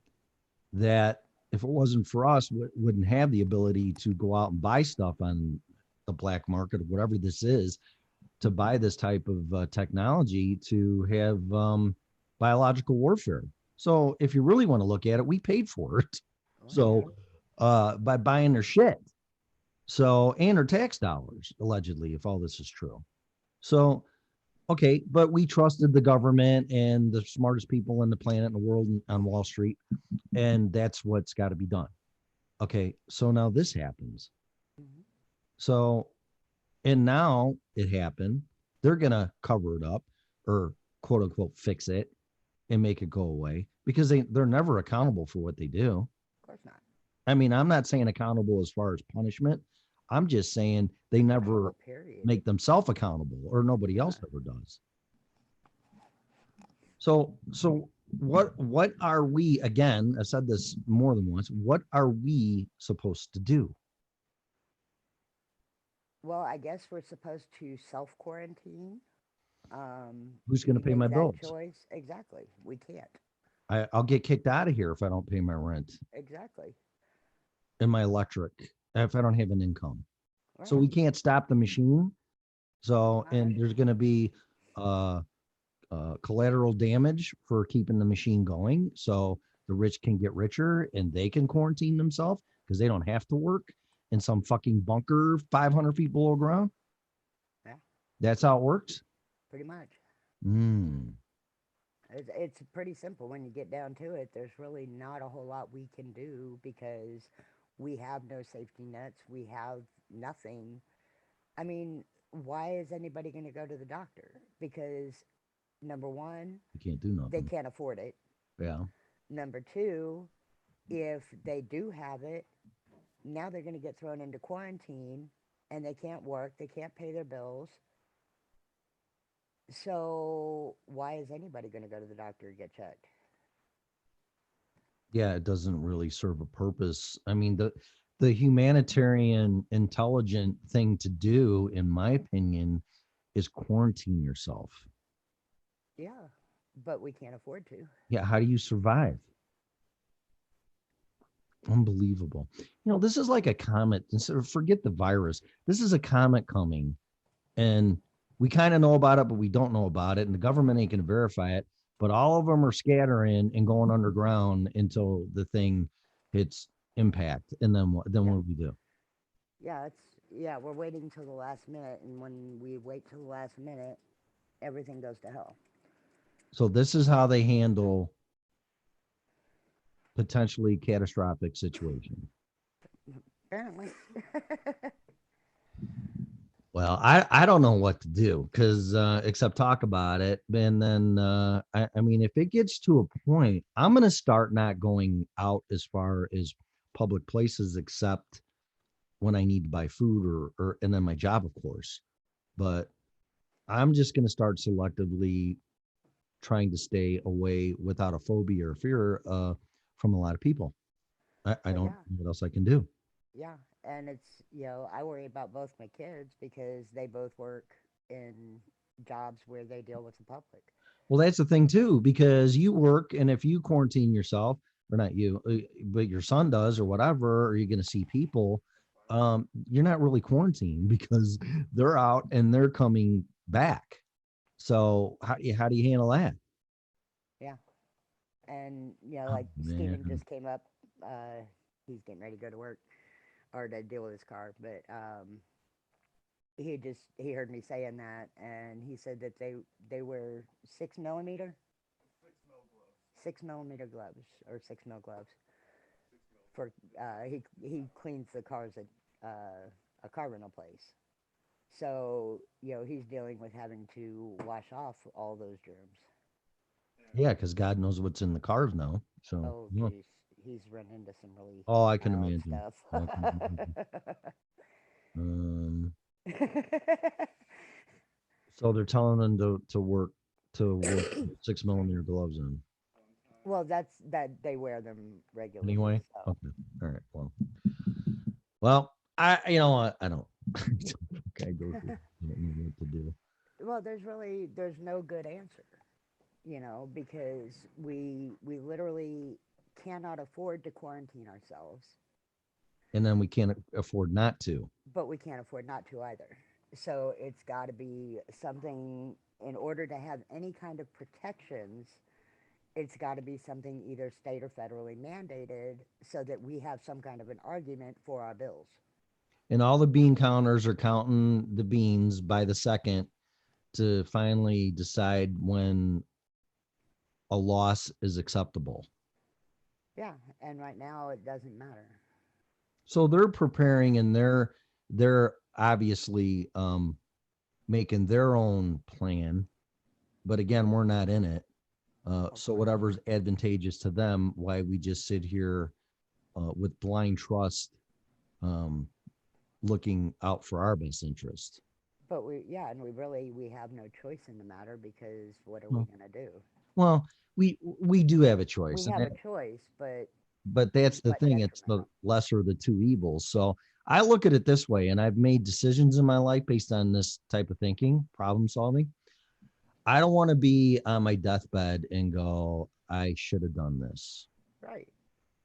that, if it wasn't for us, wouldn't have the ability to go out and buy stuff on the black market or whatever this is, to buy this type of technology to have biological warfare. So if you really want to look at it, we paid for it. So by buying their shit. So, and their tax dollars, allegedly, if all this is true. So, okay, but we trusted the government and the smartest people on the planet in the world on Wall Street, and that's what's got to be done. Okay, so now this happens. So, and now it happened. They're going to cover it up, or quote unquote fix it and make it go away, because they're never accountable for what they do. Of course not. I mean, I'm not saying accountable as far as punishment. I'm just saying they never make themselves accountable, or nobody else ever does. So what are we, again, I've said this more than once, what are we supposed to do? Well, I guess we're supposed to self-quarantine. Who's going to pay my bills? Choice. Exactly. We can't. I'll get kicked out of here if I don't pay my rent. Exactly. And my electric, if I don't have an income. Right. So we can't stop the machine. So, and there's going to be collateral damage for keeping the machine going. So the rich can get richer and they can quarantine themselves because they don't have to work in some fucking bunker 500 feet below ground. Yeah. That's how it works? Pretty much. Mm. It's pretty simple when you get down to it. There's really not a whole lot we can do because we have no safety nets. We have nothing. I mean, why is anybody going to go to the doctor? Because number one, you can't do nothing. They can't afford it. Yeah. Number two, if they do have it, now they're going to get thrown into quarantine and they can't work. They can't pay their bills. So why is anybody going to go to the doctor and get checked? Yeah, it doesn't really serve a purpose. I mean, the humanitarian, intelligent thing to do, in my opinion, is quarantine yourself. Yeah, but we can't afford to. Yeah, how do you survive? Unbelievable. This is like a comet. Forget the virus. This is a comet coming, and we kind of know about it, but we don't know about it, and the government ain't going to verify it. But all of them are scattering and going underground until the thing hits impact, and then what? Then what do we do? Yeah, we're waiting till the last minute, and when we wait till the last minute, everything goes to hell. So this is how they handle potentially catastrophic situation. Apparently. Well, I don't know what to do because except talk about it. And then I mean, if it gets to a point, I'm going to start not going out as far as public places except when I need to buy food or and then my job, of course. But I'm just going to start selectively trying to stay away without a phobia or fear from a lot of people. I don't know what else I can do. Yeah. And it's, I worry about both my kids because they both work in jobs where they deal with the public. Well, that's the thing too, because you work, and if you quarantine yourself, or not you, but your son does or whatever, or you're going to see people, you're not really quarantined because they're out and they're coming back. So how do you handle that? Yeah. And, like Steven just came up, he's getting ready to go to work or to deal with his car, but he heard me saying that, and he said that they wear 6 millimeter, 6 millimeter gloves or 6 mil gloves for he cleans the cars at a car rental place. So he's dealing with having to wash off all those germs. Yeah, because God knows what's in the cars now. So Oh, yeah. geez, he's run into some really Oh, I can wild imagine. stuff. I can imagine. So they're telling them to work 6 millimeter gloves in. Well, that they wear them regularly. Anyway, So. okay, all right. Well, I I don't. I go through, I don't know what to do. Well, there's no good answer, because we literally cannot afford to quarantine ourselves, And then we can't afford not to. but we can't afford not to either. So it's got to be something in order to have any kind of protections. It's got to be something either state or federally mandated so that we have some kind of an argument for our bills. And all the bean counters are counting the beans by the second to finally decide when a loss is acceptable. Yeah, and right now it doesn't matter. So they're preparing, and they're obviously making their own plan. But again, we're not in it. So whatever's advantageous to them, why we just sit here with blind trust, looking out for our best interest. But we have no choice in the matter, because what are we going to do? Well, we do have a choice. We have a choice, but that's the thing. It's the lesser of the two evils. So I look at it this way, and I've made decisions in my life based on this type of thinking, problem solving. I don't want to be on my deathbed and go, I should have done this. Right.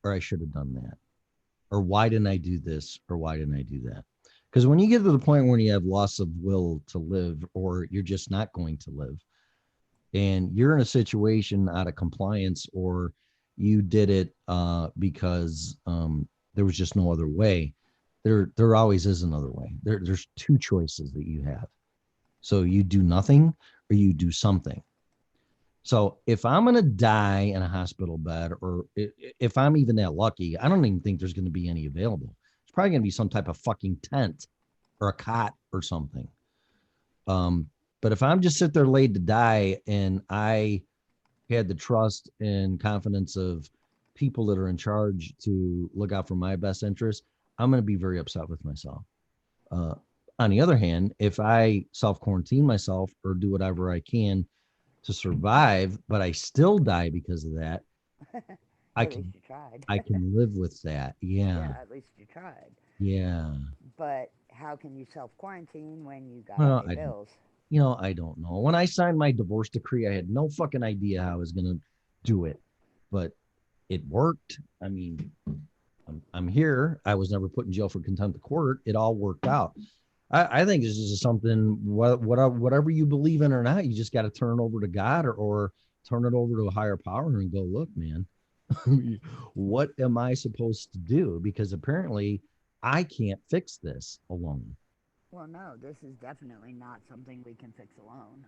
Or I should have done that. Or why didn't I do this? Or why didn't I do that? Because when you get to the point where you have loss of will to live, or you're just not going to live, and you're in a situation out of compliance, or you did it because there was just no other way, there always is another way. There's two choices that you have. So you do nothing or you do something. So if I'm going to die in a hospital bed, or if I'm even that lucky, I don't even think there's going to be any available. It's probably going to be some type of fucking tent or a cot or something. But if I'm just sit there laid to die, and I had the trust and confidence of people that are in charge to look out for my best interest, I'm going to be very upset with myself. On the other hand, if I self-quarantine myself or do whatever I can to survive, but I still die because of that, At least you tried. I can live with that. Yeah. At least you tried. Yeah. But how can you self-quarantine when you got Well, pay bills? I don't know. When I signed my divorce decree, I had no fucking idea how I was going to do it, but it worked. I mean, I'm here. I was never put in jail for contempt of court. It all worked out. I think this is something, whatever you believe in or not, you just got to turn it over to God, or turn it over to a higher power and go, look, man, what am I supposed to do? Because apparently I can't fix this alone. Well, no, this is definitely not something we can fix alone.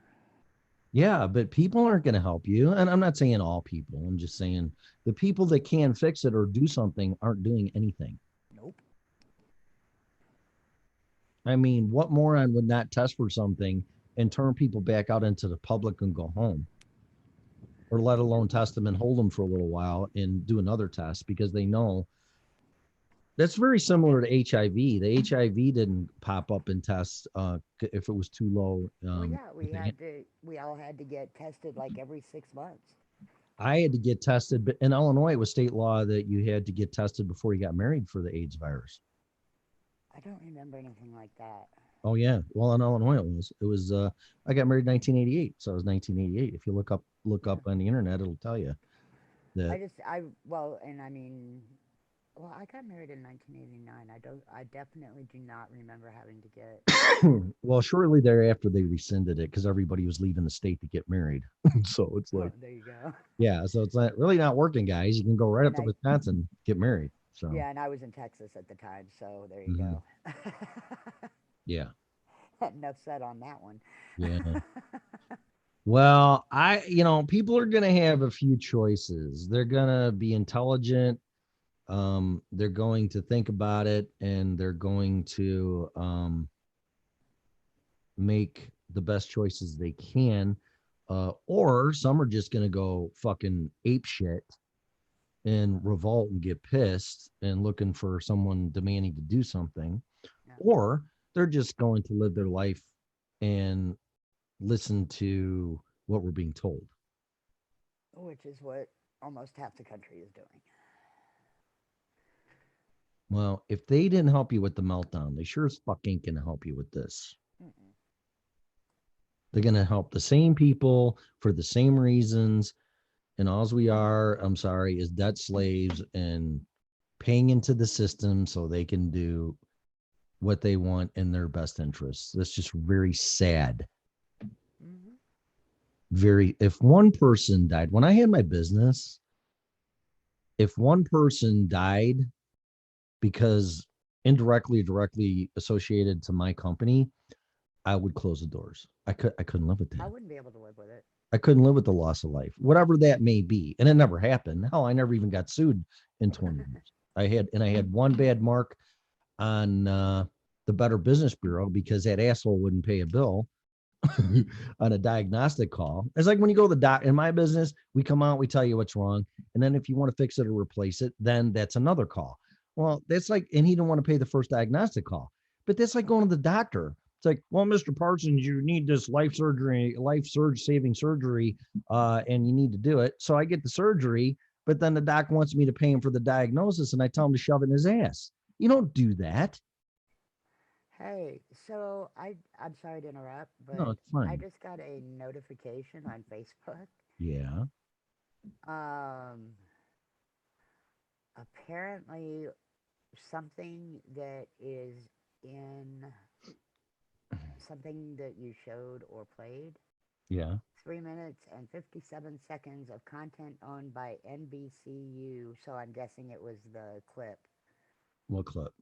Yeah, but people aren't going to help you. And I'm not saying all people. I'm just saying the people that can fix it or do something aren't doing anything. Nope. I mean, what moron would not test for something and turn people back out into the public and go home? Or let alone test them and hold them for a little while and do another test, because they know. That's very similar to HIV. The HIV didn't pop up and test if it was too low. Well, yeah, we all had to get tested like every 6 months. I had to get tested, but in Illinois, it was state law that you had to get tested before you got married for the AIDS virus. I don't remember anything like that. Oh yeah, well in Illinois it was. I got married in 1988, so it was 1988. If you look up on the internet, it'll tell you that. I got married in 1989. I definitely do not remember having to get. Well, shortly thereafter they rescinded it because everybody was leaving the state to get married. So it's like, there you go. Yeah, so it's really not working, guys. You can go right up to Wisconsin, get married. So yeah, and I was in Texas at the time, so there you go. Yeah. Enough said on that one. Yeah. Well, people are going to have a few choices. They're going to be intelligent. They're going to think about it, and they're going to make the best choices they can. Or some are just going to go fucking ape shit and revolt and get pissed and looking for someone demanding to do something. Yeah. Or they're just going to live their life and listen to what we're being told. Which is what almost half the country is doing. Well, if they didn't help you with the meltdown, they sure as fuck ain't gonna help you with this. Mm-mm. They're gonna help the same people for the same reasons, and all we are, I'm sorry, is debt slaves and paying into the system so they can do what they want in their best interests. That's just very sad. If one person died, when I had my business, if one person died because indirectly or directly associated to my company, I would close the doors. I couldn't live with that. I wouldn't be able to live with it. I couldn't live with the loss of life, whatever that may be. And it never happened. Hell, I never even got sued in 20 years. I had one bad mark on the Better Business Bureau because that asshole wouldn't pay a bill on a diagnostic call. It's like when you go to the doc in my business, we come out, we tell you what's wrong. And then if you want to fix it or replace it, then that's another call. Well, that's like, and he didn't want to pay the first diagnostic call, but that's like going to the doctor. It's like, well, Mr. Parsons, you need this life saving surgery, and you need to do it. So I get the surgery, but then the doc wants me to pay him for the diagnosis, and I tell him to shove it in his ass. You don't do that. Hey, so I'm sorry to interrupt, but No, it's fine. I just got a notification on Facebook. Yeah. Apparently something that is in something that you showed or played. Yeah. 3 minutes and 57 seconds of content owned by NBCU. So I'm guessing it was the clip. What clip?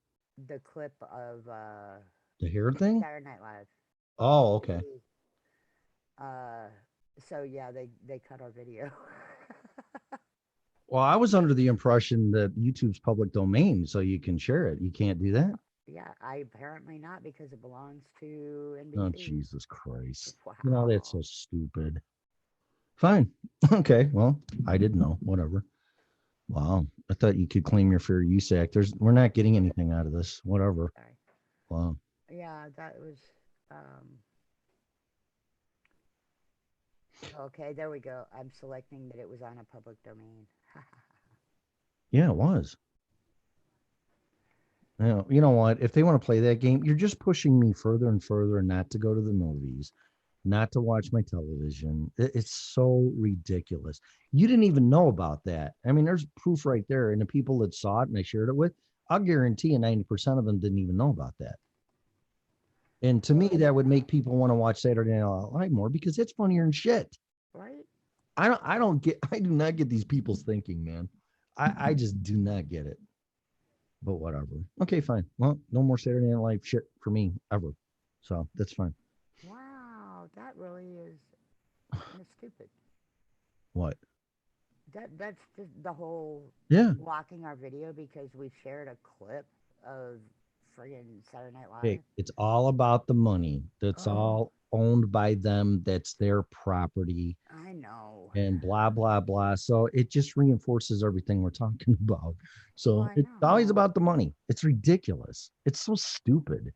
The clip of The hair thing? Saturday Night Live. Oh, okay. So yeah, they cut our video. Well, I was under the impression that YouTube's public domain, so you can share it. You can't do that? Yeah, apparently not because it belongs to NBC. Oh, Jesus Christ. Wow. That's so stupid. Fine. Okay. Well, I didn't know. Whatever. Wow. I thought you could claim your Fair Use Act. We're not getting anything out of this. Whatever. Sorry. Wow. Yeah, that was okay, there we go. I'm selecting that it was on a public domain. Yeah, it was. Now, you know what? If they want to play that game, you're just pushing me further and further not to go to the movies, not to watch my television. It's so ridiculous. You didn't even know about that. I mean, there's proof right there. And the people that saw it and I shared it with, I'll guarantee you 90% of them didn't even know about that. And to me, that would make people want to watch Saturday Night Live more because it's funnier than shit. Right? I do not get these people's thinking, man. I just do not get it. But whatever. Okay, fine. Well, no more Saturday Night Live shit for me ever. So that's fine. Wow, that really is kind of stupid. What? That's just the whole blocking our video because we shared a clip of friggin' Saturday Night Live. Hey, it's all about the money. That's all owned by them. That's their property. I know. And blah, blah, blah. So it just reinforces everything we're talking about. So it's always about the money. It's ridiculous. It's so stupid.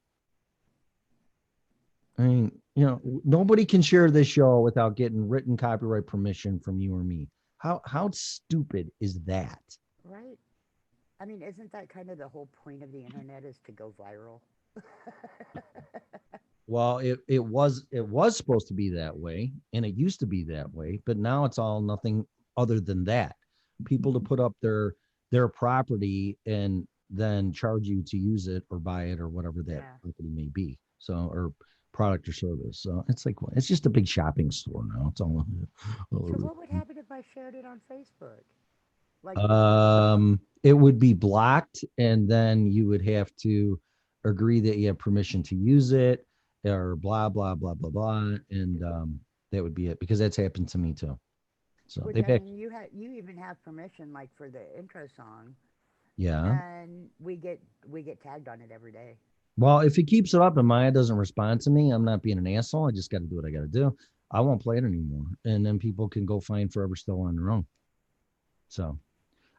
I mean, nobody can share this show without getting written copyright permission from you or me. How stupid is that? Right? I mean, isn't that kind of the whole point of the internet is to go viral? Well, it was supposed to be that way, and it used to be that way, but now it's all nothing other than that. People to put up their property and then charge you to use it or buy it or whatever that property may be. So, or product or service. So it's like, it's just a big shopping store now. It's all. So what would happen if I shared it on Facebook? Like, it would be blocked, and then you would have to agree that you have permission to use it. or blah, blah, blah, blah, blah. And that would be it, because that's happened to me too. So Which, they I back, mean, you even have permission, like for the intro song, yeah. and we get tagged on it every day. Well, if he keeps it up and Maya doesn't respond to me, I'm not being an asshole. I just got to do what I got to do. I won't play it anymore. And then people can go find Forever Still on their own. So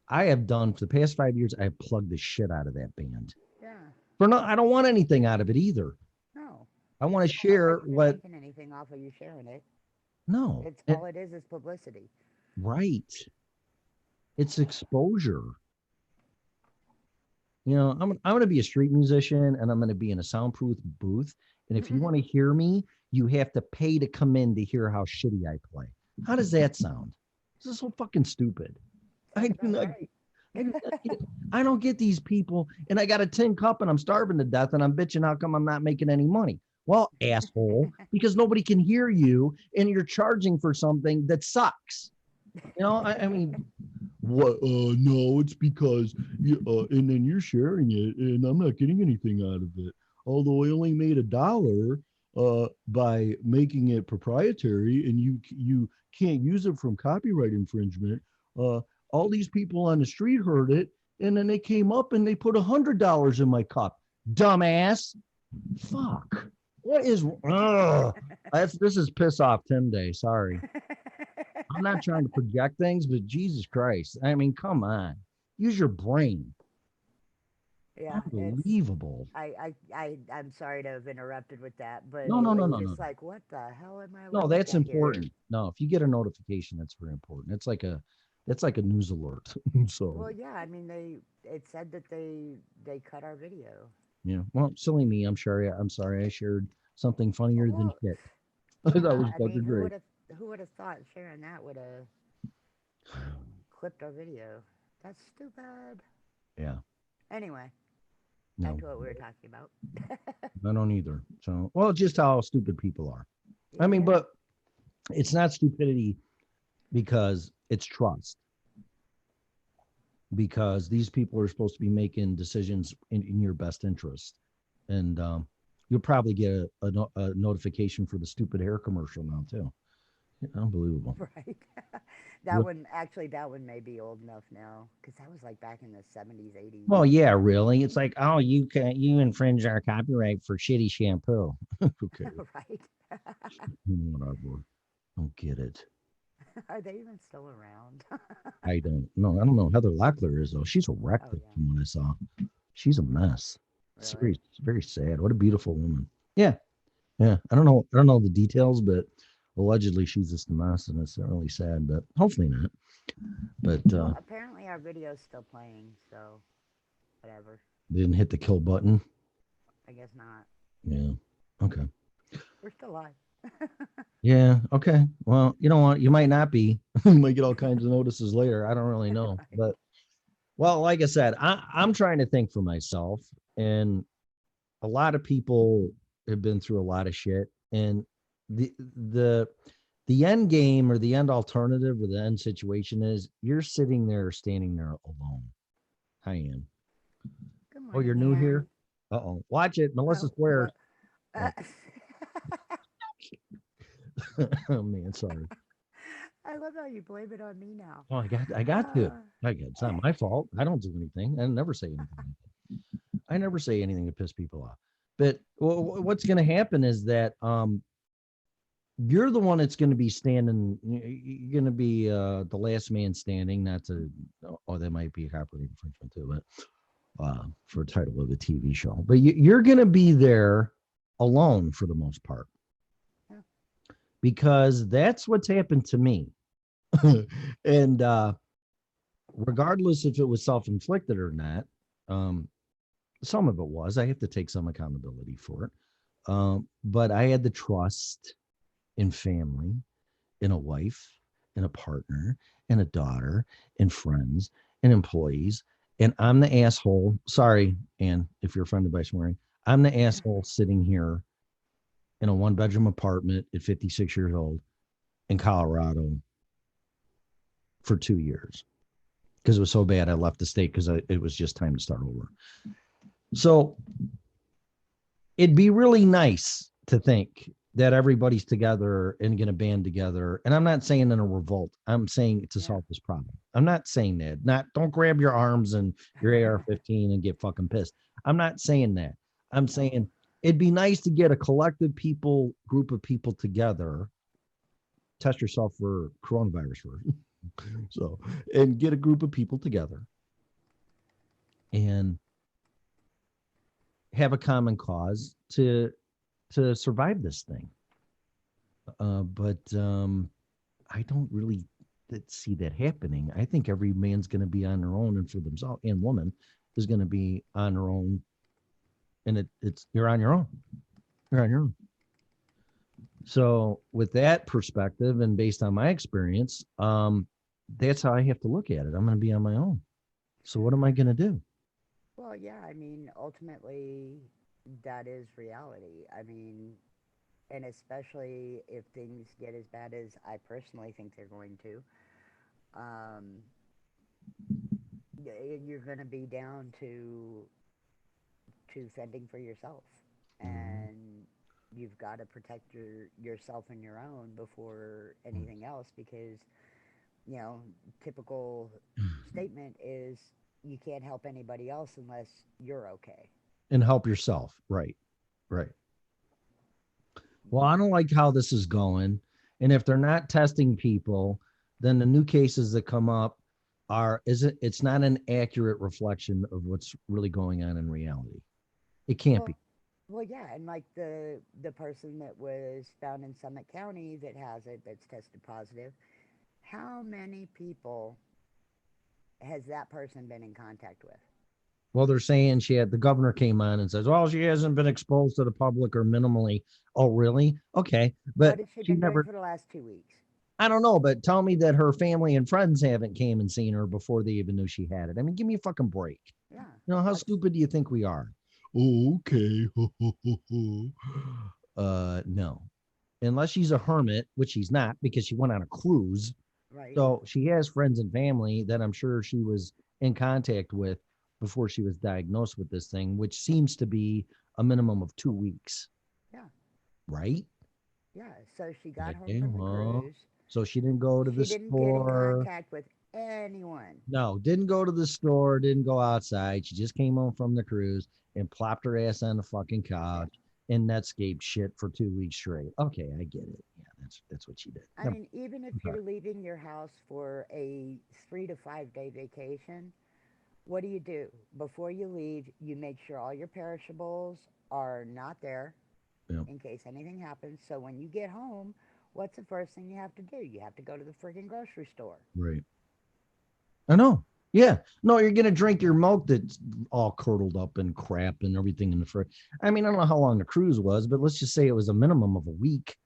I have done, for the past 5 years, I have plugged the shit out of that band. Yeah. I don't want anything out of it either. No. I want to share what. Making anything off of you sharing it. No. It's all it is publicity. Right. It's exposure. You know, I'm going to be a street musician, and I'm going to be in a soundproof booth. And if you want to hear me, you have to pay to come in to hear how shitty I play. How does that sound? This is so fucking stupid. I don't get these people, and I got a tin cup and I'm starving to death, and I'm bitching how come I'm not making any money. Well, asshole, because nobody can hear you and you're charging for something that sucks. You know, I mean, what? No, it's because and then you're sharing it, and I'm not getting anything out of it. Although I only made $1 by making it proprietary, and you can't use it from copyright infringement. All these people on the street heard it, and then they came up and they put $100 in my cup. Dumbass. Fuck. What is? This is piss off Tim Day. Sorry. I'm not trying to project things, but Jesus Christ. I mean, come on. Use your brain. Yeah. Unbelievable. I'm sorry to have interrupted with that, but No. It's like, what the hell am I? No, that's important. Here? No, if you get a notification, that's very important. It's like a news alert. So. Well, yeah. I mean, it said that they cut our video. Yeah. Well, silly me. I'm sorry. I shared something funnier than shit. That was fucking great. Who would have thought sharing that would have clipped our video? That's stupid. Yeah. Anyway, No. back to what we were talking about. I don't either. So, well, just how stupid people are. I mean, but it's not stupidity because it's trust. Because these people are supposed to be making decisions in your best interest. And you'll probably get a notification for the stupid hair commercial now, too. Unbelievable. Right. That one may be old enough now, because that was like back in the 70s, 80s. Well, yeah, really. It's like, oh, you infringe our copyright for shitty shampoo. Okay. Right. Whatever. Don't get it. Are they even still around? I don't know. I don't know. Heather Locklear is, though. She's a wreck from what I saw. She's a mess. It's very sad. What a beautiful woman. Yeah. Yeah. I don't know the details, but allegedly she's just a mess, and it's really sad, but hopefully not. But well, apparently our video's still playing, so whatever. Didn't hit the kill button. I guess not. Yeah. Okay. We're still live. Yeah. Okay. Well, you know what? You might not be. You might get all kinds of notices later. I don't really know. Right. But, well, like I said, I'm trying to think for myself. And a lot of people have been through a lot of shit. And the end game or the end alternative or the end situation is you're sitting there, standing there alone. Hi, Ann. Good morning, oh, you're new here? Uh-oh. Watch it. Melissa swears. Oh man, sorry. I love how you blame it on me now. Oh, I got to. It's not my fault. I don't do anything. I never say anything. I never say anything to piss people off. But what's going to happen is that you're the one that's going to be standing. You're going to be the last man standing. Not to. Oh, that might be a copyright infringement too, but for a title of a TV show. But you're going to be there alone for the most part. Because that's what's happened to me. And regardless if it was self-inflicted or not, some of it was. I have to take some accountability for it. But I had the trust in family, in a wife, in a partner, in a daughter, in friends, and employees. And I'm the asshole. Sorry, Ann, if you're offended by swearing. I'm the asshole sitting here in a one-bedroom apartment at 56 years old in Colorado for 2 years because it was so bad I left the state because it was just time to start over. So it'd be really nice to think that everybody's together and going to band together. And I'm not saying in a revolt. I'm saying to solve this problem. I'm not saying that. Don't grab your arms and your AR-15 and get fucking pissed. I'm not saying that. I'm saying it'd be nice to get a collective group of people together. Test yourself for coronavirus first. So, and get a group of people together and have a common cause to survive this thing. But I don't really see that happening. I think every man's going to be on their own, and for themselves, and woman is going to be on their own. And you're on your own. You're on your own. So with that perspective, and based on my experience, that's how I have to look at it. I'm going to be on my own. So what am I going to do? Well, yeah, I mean, ultimately, that is reality. I mean, and especially if things get as bad as I personally think they're going to, you're going to be down to fending for yourself, and you've got to protect yourself and your own before anything else, because typical statement is you can't help anybody else unless you're okay. And help yourself. Right. Well, I don't like how this is going. And if they're not testing people, then the new cases that come up it's not an accurate reflection of what's really going on in reality. It can't be. Well, yeah, and like the person that was found in Summit County that has it, that's tested positive, how many people has that person been in contact with? Well, they're saying the governor came on and says, well, she hasn't been exposed to the public or minimally. Oh, really? Okay. But what has she been doing for the last 2 weeks? I don't know, but tell me that her family and friends haven't came and seen her before they even knew she had it. I mean, give me a fucking break. Yeah. How stupid do you think we are? Oh, okay. No. Unless she's a hermit, which she's not, because she went on a cruise. Right. So she has friends and family that I'm sure she was in contact with before she was diagnosed with this thing, which seems to be a minimum of 2 weeks. Yeah. Right? Yeah. So she got home from the cruise. So she didn't go to the store. She didn't get in contact with anyone. No, didn't go to the store, didn't go outside. She just came home from the cruise and plopped her ass on the fucking couch and Netscape shit for 2 weeks straight. Okay, I get it. Yeah, that's what she did. I mean, even if you're leaving your house for a 3 to 5 day vacation, what do? Before you leave, you make sure all your perishables are not there in case anything happens. So when you get home, what's the first thing you have to do? You have to go to the friggin' grocery store. Right. I know. Yeah. No, you're going to drink your milk that's all curdled up and crap and everything in the fridge. I mean, I don't know how long the cruise was, but let's just say it was a minimum of a week.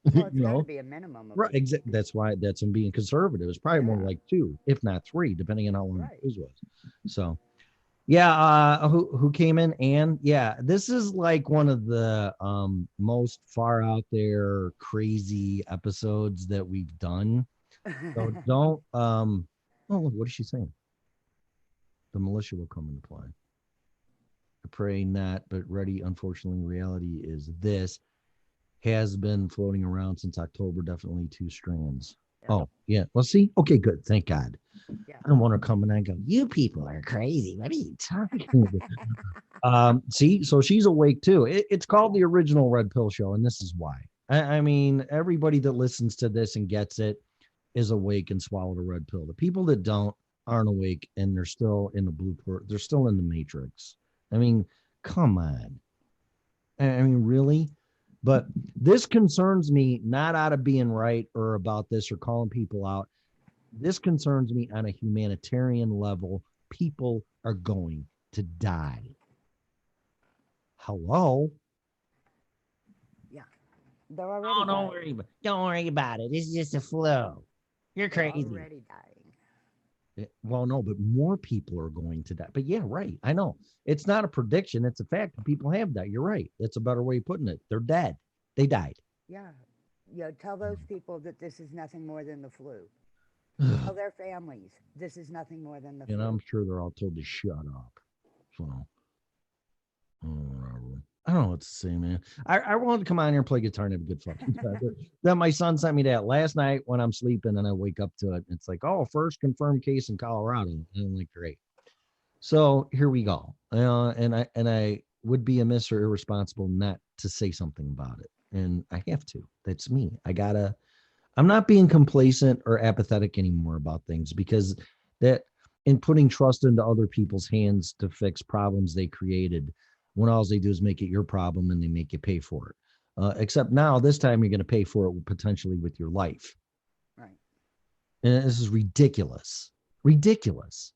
Well, it's got to be a minimum of right. Exactly. That's why I'm being conservative. It's probably more like 2, if not 3, depending on how long the cruise was. So, yeah. Who came in? Anne? Yeah. This is like one of the most far out there crazy episodes that we've done. So don't. Oh, look, what is she saying? The militia will come into play. I pray not, but ready. Unfortunately, reality is this. Has been floating around since October. Definitely 2 strands. Yeah. Oh, yeah. Well, see? Okay, good. Thank God. Yeah. I don't want to come and I go, you people are crazy. What are you talking about? See? So she's awake too. It's called the original Red Pill Show, and this is why. I mean, everybody that listens to this and gets it is awake and swallowed a red pill. The people that don't aren't awake and they're still in the blueprint. They're still in the matrix. I mean, come on. I mean, really? But this concerns me not out of being right or about this or calling people out. This concerns me on a humanitarian level. People are going to die. Hello? Yeah. They're already dying. Don't worry about it. It's just a flu. You're crazy. They're already dying. Well, no, but more people are going to die. But yeah, right. I know. It's not a prediction. It's a fact. People have died. You're right. That's a better way of putting it. They're dead. They died. Yeah. Tell those people that this is nothing more than the flu. Tell their families this is nothing more than the flu. And I'm sure they're all told to shut up. So, whatever. I don't know what to say, man. I wanted to come on here and play guitar and have a good fucking time. Then my son sent me that last night when I'm sleeping, and I wake up to it. It's like, oh, first confirmed case in Colorado. And I'm like, great. So here we go. And I would be amiss or irresponsible not to say something about it. And I have to. That's me. I'm not being complacent or apathetic anymore about things, because that in putting trust into other people's hands to fix problems they created, when all they do is make it your problem and they make you pay for it. Except now, this time you're going to pay for it potentially with your life. Right. And this is ridiculous. Ridiculous.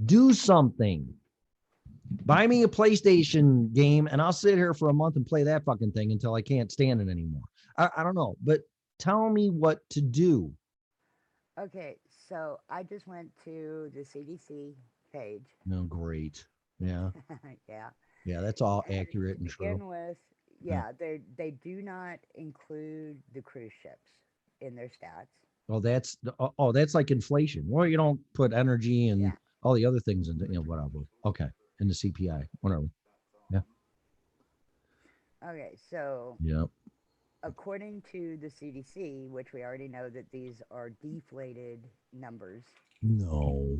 Do something. Buy me a PlayStation game and I'll sit here for a month and play that fucking thing until I can't stand it anymore. I don't know, but tell me what to do. Okay, so I just went to the CDC page. No, great. Yeah. Yeah. Yeah, that's all And accurate to and begin true. with, yeah, they do not include the cruise ships in their stats. Well, that's like inflation. Well, you don't put energy and all the other things into, whatever. Okay. In the CPI, whatever. Yeah. Okay, so Yeah. according to the CDC, which we already know that these are deflated numbers, No.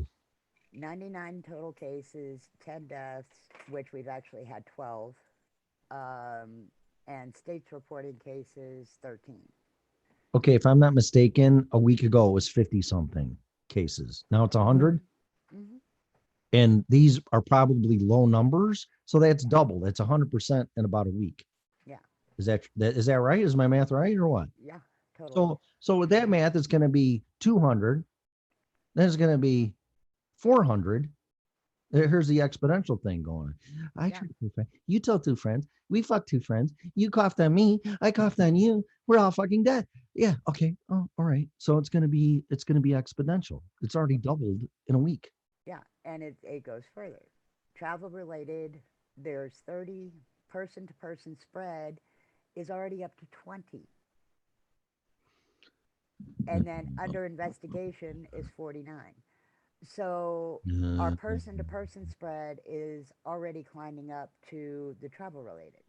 99 total cases, 10 deaths, which we've actually had 12, and states reporting cases 13. Okay, if I'm not mistaken, a week ago it was 50 something cases. Now it's 100. Mm-hmm. And these are probably low numbers. So that's double. That's 100% in about a week. Yeah. Is that right? Is my math right or what? Yeah, totally. So with that math, it's going to be 200. Then it's going to be 400. Here's the exponential thing going. I tried two friends. You told two friends. We fucked two friends. You coughed on me. I coughed on you. We're all fucking dead. Yeah. Okay. Oh, all right. So it's going to be exponential. It's already doubled in a week. Yeah, and it goes further. Travel related, there's 30, person to person spread is already up to 20. And then under investigation is 49. So our person to person spread is already climbing up to the travel related.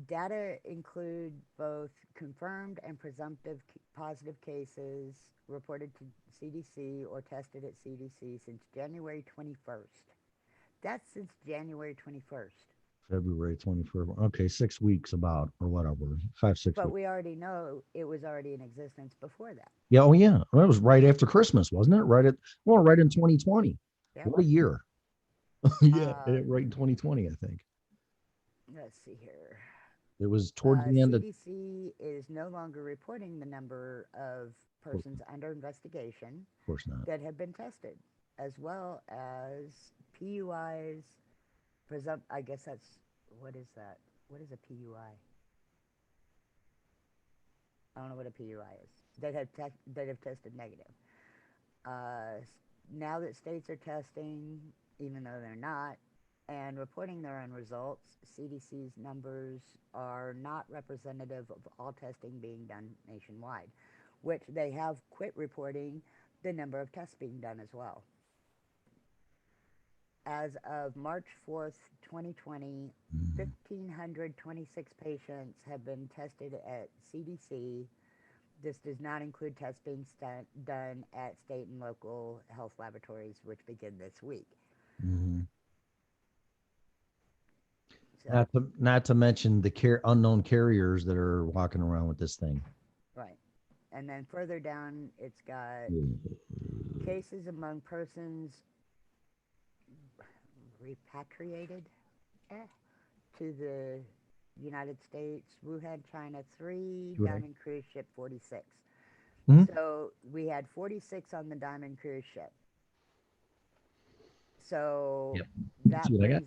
Data include both confirmed and presumptive positive cases reported to CDC or tested at CDC since January 21st. That's since January 21st. February 21st. Okay, 6 weeks about, or whatever, 5, 6 But weeks. we already know it was already in existence before that. Yeah. Oh, yeah. Well, it was right after Christmas, wasn't it? Right in 2020. Yeah. What a year. Yeah, right in 2020, I think. Let's see here. It was towards the end of. CDC is no longer reporting the number of persons under investigation Of course not. that have been tested, as well as PUIs. I guess that's, what is that? What is a PUI? I don't know what a PUI is. That have tested negative. Now that states are testing, even though they're not, and reporting their own results, CDC's numbers are not representative of all testing being done nationwide, which they have quit reporting the number of tests being done as well. As of March 4th, 2020, 1,526 patients have been tested at CDC. This does not include tests being done at state and local health laboratories, which begin this week. Mm-hmm. So, Not to mention the unknown carriers that are walking around with this thing. right. And then further down, it's got cases among persons repatriated to the United States, Wuhan, China, 3, Right. Diamond cruise ship 46. Mhm. So we had 46 on the Diamond cruise ship. So Yep. that See what I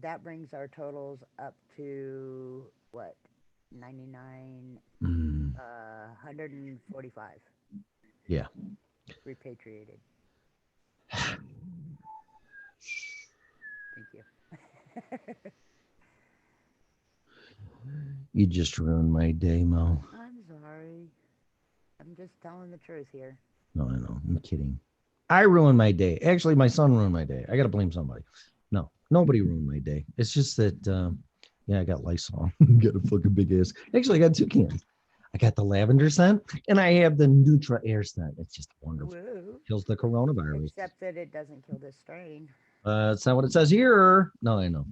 got. brings our totals up to what? 99, 145 Yeah. repatriated. Thank you. You just ruined my day, Mo. I'm sorry. I'm just telling the truth here. No, I know. I'm kidding. I ruined my day. Actually, my son ruined my day. I got to blame somebody. No, nobody ruined my day. It's just that, yeah, I got Lysol. Got a fucking big ass. Actually, I got 2 cans. I got the lavender scent and I have the Nutra Air scent. It's just wonderful. Woo. Kills the coronavirus. Except that it doesn't kill this strain. That's not what it says here. No, I know.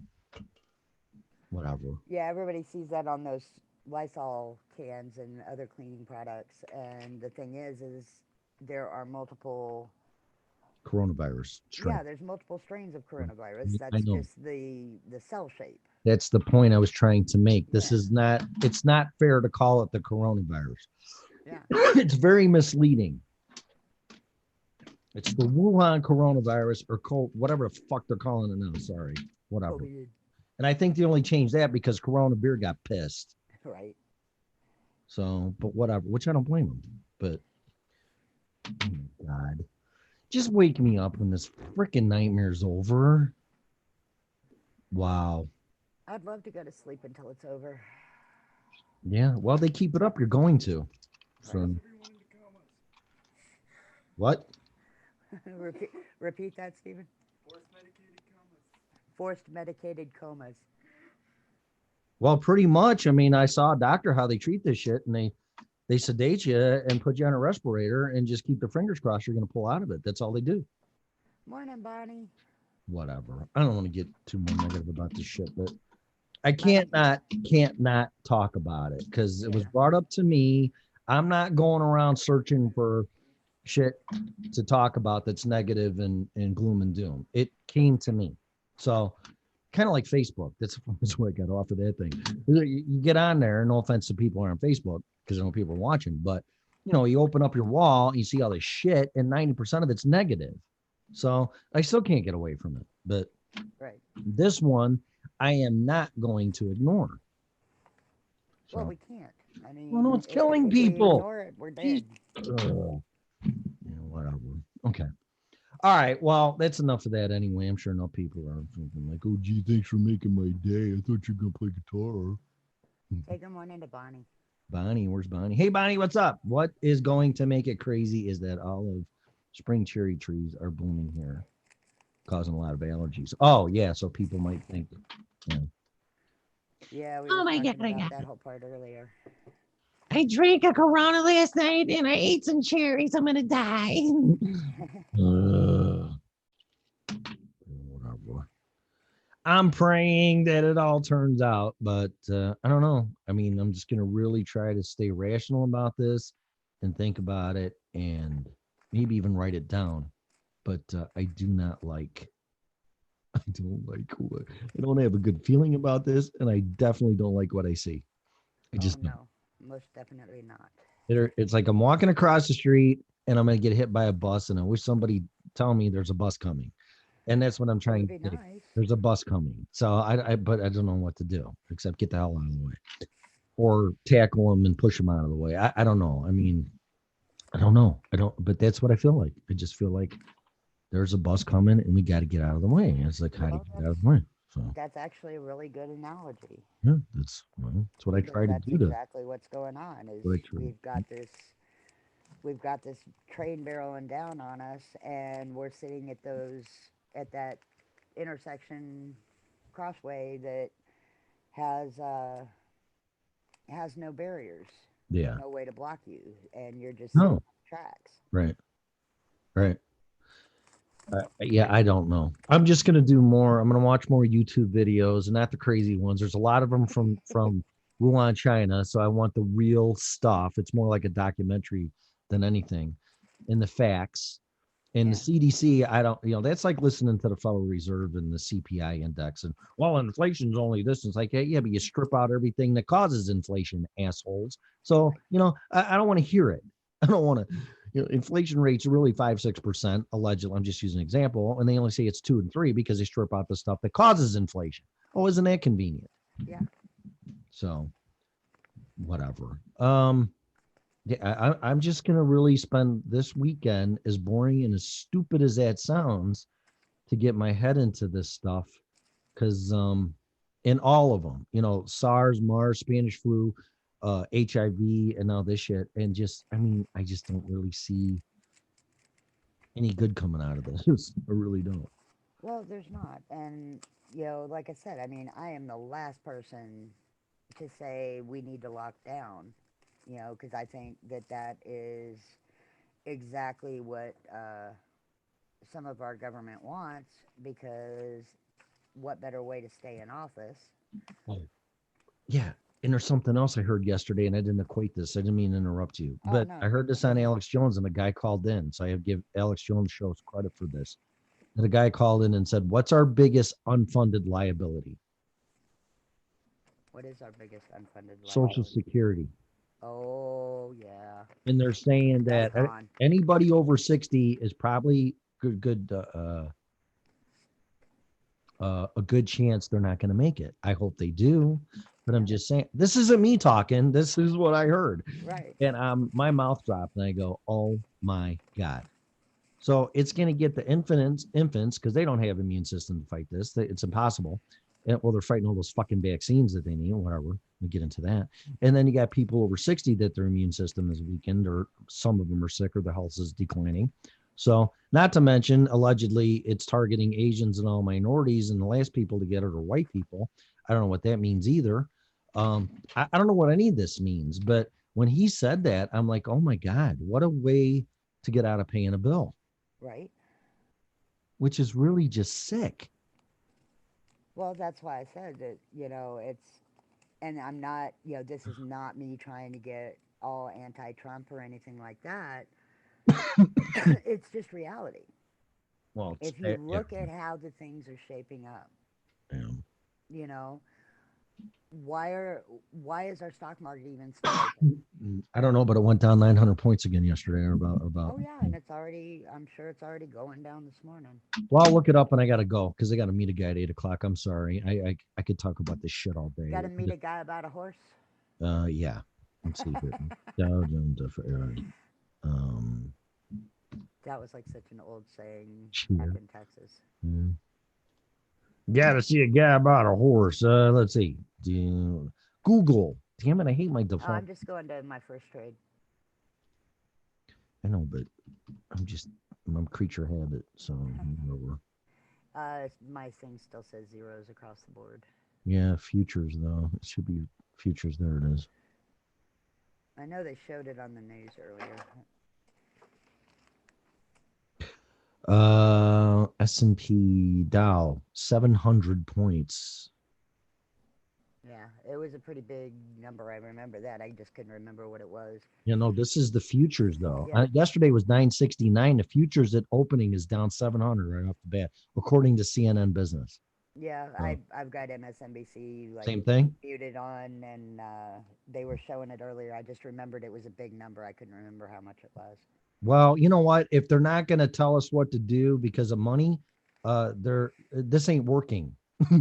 Whatever. Yeah, everybody sees that on those Lysol cans and other cleaning products. And the thing is there are multiple. Coronavirus strain. Yeah, there's multiple strains of coronavirus. I That's know. just the cell shape. That's the point I was trying to make. This is not, it's not fair to call it the coronavirus. Yeah. It's very misleading. It's the Wuhan coronavirus or whatever the fuck they're calling it now. Sorry. Whatever. COVID. And I think they only changed that because Corona Beer got pissed. Right. So, but whatever, which I don't blame them. But, oh my God. Just wake me up when this freaking nightmare's over. Wow. I'd love to go to sleep until it's over. Yeah. Well, they keep it up. You're going to. So, what? repeat that, Stephen. Forced medicated comas. Well, pretty much. I mean, I saw a doctor how they treat this shit, and they sedate you and put you on a respirator and just keep their fingers crossed you're going to pull out of it. That's all they do. Morning, Bonnie. Whatever. I don't want to get too more negative about this shit, but I can't not talk about it because it was brought up to me. I'm not going around searching for shit to talk about that's negative and gloom and doom. It came to me. So kind of like Facebook. That's why I got off of that thing. You get on there, no offense to people who are on Facebook because I know people are watching, but you know, you open up your wall, you see all this shit, and 90% of it's negative. So I still can't get away from it. But right. This one, I am not going to ignore. So, well, we can't. I mean, well, no, it's killing if we people. ignore it, we're dead. Yeah, whatever. Okay. All right. Well, that's enough of that anyway. I'm sure enough people are thinking like, "Oh, gee, thanks for making my day. I thought you were gonna play guitar." Say good morning to Bonnie. Bonnie, where's Bonnie? Hey, Bonnie, what's up? What is going to make it crazy is that all of spring cherry trees are blooming here, causing a lot of allergies. Oh, yeah. So people might think, Yeah, we Oh were my talking God, about that whole part earlier. I drank a Corona last night and I ate some cherries. I'm gonna die. whatever. I'm praying that it all turns out, but I don't know. I mean, I'm just going to really try to stay rational about this and think about it and maybe even write it down. But I don't like what I don't have a good feeling about this, and I definitely don't like what I see. I just don't. No, most definitely not. It's like I'm walking across the street and I'm going to get hit by a bus, and I wish somebody tell me there's a bus coming. And that's what I'm trying to do. Nice. There's a bus coming. So but I don't know what to do except get the hell out of the way or tackle them and push them out of the way. I don't know. I mean, I don't know. But that's what I feel like. I just feel like there's a bus coming and we got to get out of the way. It's like, how do you get out of the way? So That's actually a really good analogy. yeah, that's what I try to That's do. exactly what's going on. Is What I try to we've got this train barreling down on us, and we're sitting at that intersection crossway that has no barriers. Yeah. No way to block you, and you're just No. sitting on the tracks. Right. Yeah, I don't know. I'm just gonna do more. I'm gonna watch more YouTube videos and not the crazy ones. There's a lot of them from Wuhan, China. So I want the real stuff. It's more like a documentary than anything. And the facts. And the CDC, I don't, that's like listening to the Federal Reserve and the CPI index. And well, inflation's only this. It's like, yeah, but you strip out everything that causes inflation, assholes. So, I don't want to hear it. I don't want to. Inflation rates are really 5-6%, allegedly. I'm just using an example, and they only say it's 2 and 3 because they strip out the stuff that causes inflation. Oh, isn't that convenient? Yeah. So, whatever. Yeah, I'm just gonna really spend this weekend, as boring and as stupid as that sounds, to get my head into this stuff, because in all of them, SARS, MERS, Spanish flu, HIV, and now this shit, and I just don't really see any good coming out of this. I really don't. Well, there's not. And, like I said, I mean, I am the last person to say we need to lock down, because I think that that is exactly what some of our government wants, because what better way to stay in office? Oh, yeah. And there's something else I heard yesterday, and I didn't equate this. I didn't mean to interrupt you, Oh, but no. I heard this on Alex Jones, and the guy called in. So I have give Alex Jones shows credit for this. And the guy called in and said, "What's our biggest unfunded liability?" What is our biggest unfunded liability? Social Security. Oh, yeah. And they're saying That's that gone. anybody over 60 is probably a good chance they're not going to make it. I hope they do, but I'm just saying, this isn't me talking. This is what I heard. Right. And my mouth dropped and I go, oh my God. So it's going to get the infants, because they don't have immune system to fight this. It's impossible. And, well, they're fighting all those fucking vaccines that they need, or whatever. We get into that. And then you got people over 60 that their immune system is weakened, or some of them are sick, or their health is declining. So, not to mention, allegedly, it's targeting Asians and all minorities, and the last people to get it are white people. I don't know what that means either. I don't know what any of this means, but when he said that, I'm like, oh my God, what a way to get out of paying a bill. Right. Which is really just sick. Well, that's why I said that, it's, and I'm not, this is not me trying to get all anti-Trump or anything like that. It's just reality. Well, if you look at how the things are shaping up, why is our stock market even still open? I don't know, but it went down 900 points again yesterday, or about. Oh yeah, and I'm sure it's already going down this morning. Well, I'll look it up, and I got to go because I got to meet a guy at 8:00. I'm sorry. I could talk about this shit all day. Got to meet a guy about a horse? Yeah. Let's see here. That was like such an old saying Yeah. back in Texas. Got to see a guy about a horse. Let's see. Google. Damn it, I hate my Oh, default. I'm just going to my first trade. I know, but I'm a creature of habit, so whatever. My thing still says zeros across the board. Yeah, futures though. It should be futures. There it is. I know they showed it on the news earlier. S&P Dow 700 points. Yeah, it was a pretty big number. I remember that. I just couldn't remember what it was. This is the futures though. Yeah. Yesterday was 969. The futures at opening is down 700 right off the bat, according to CNN Business. Yeah, I've got MSNBC Same thing? muted on, and they were showing it earlier. I just remembered it was a big number. I couldn't remember how much it was. Well, you know what? If they're not going to tell us what to do because of money, this ain't working.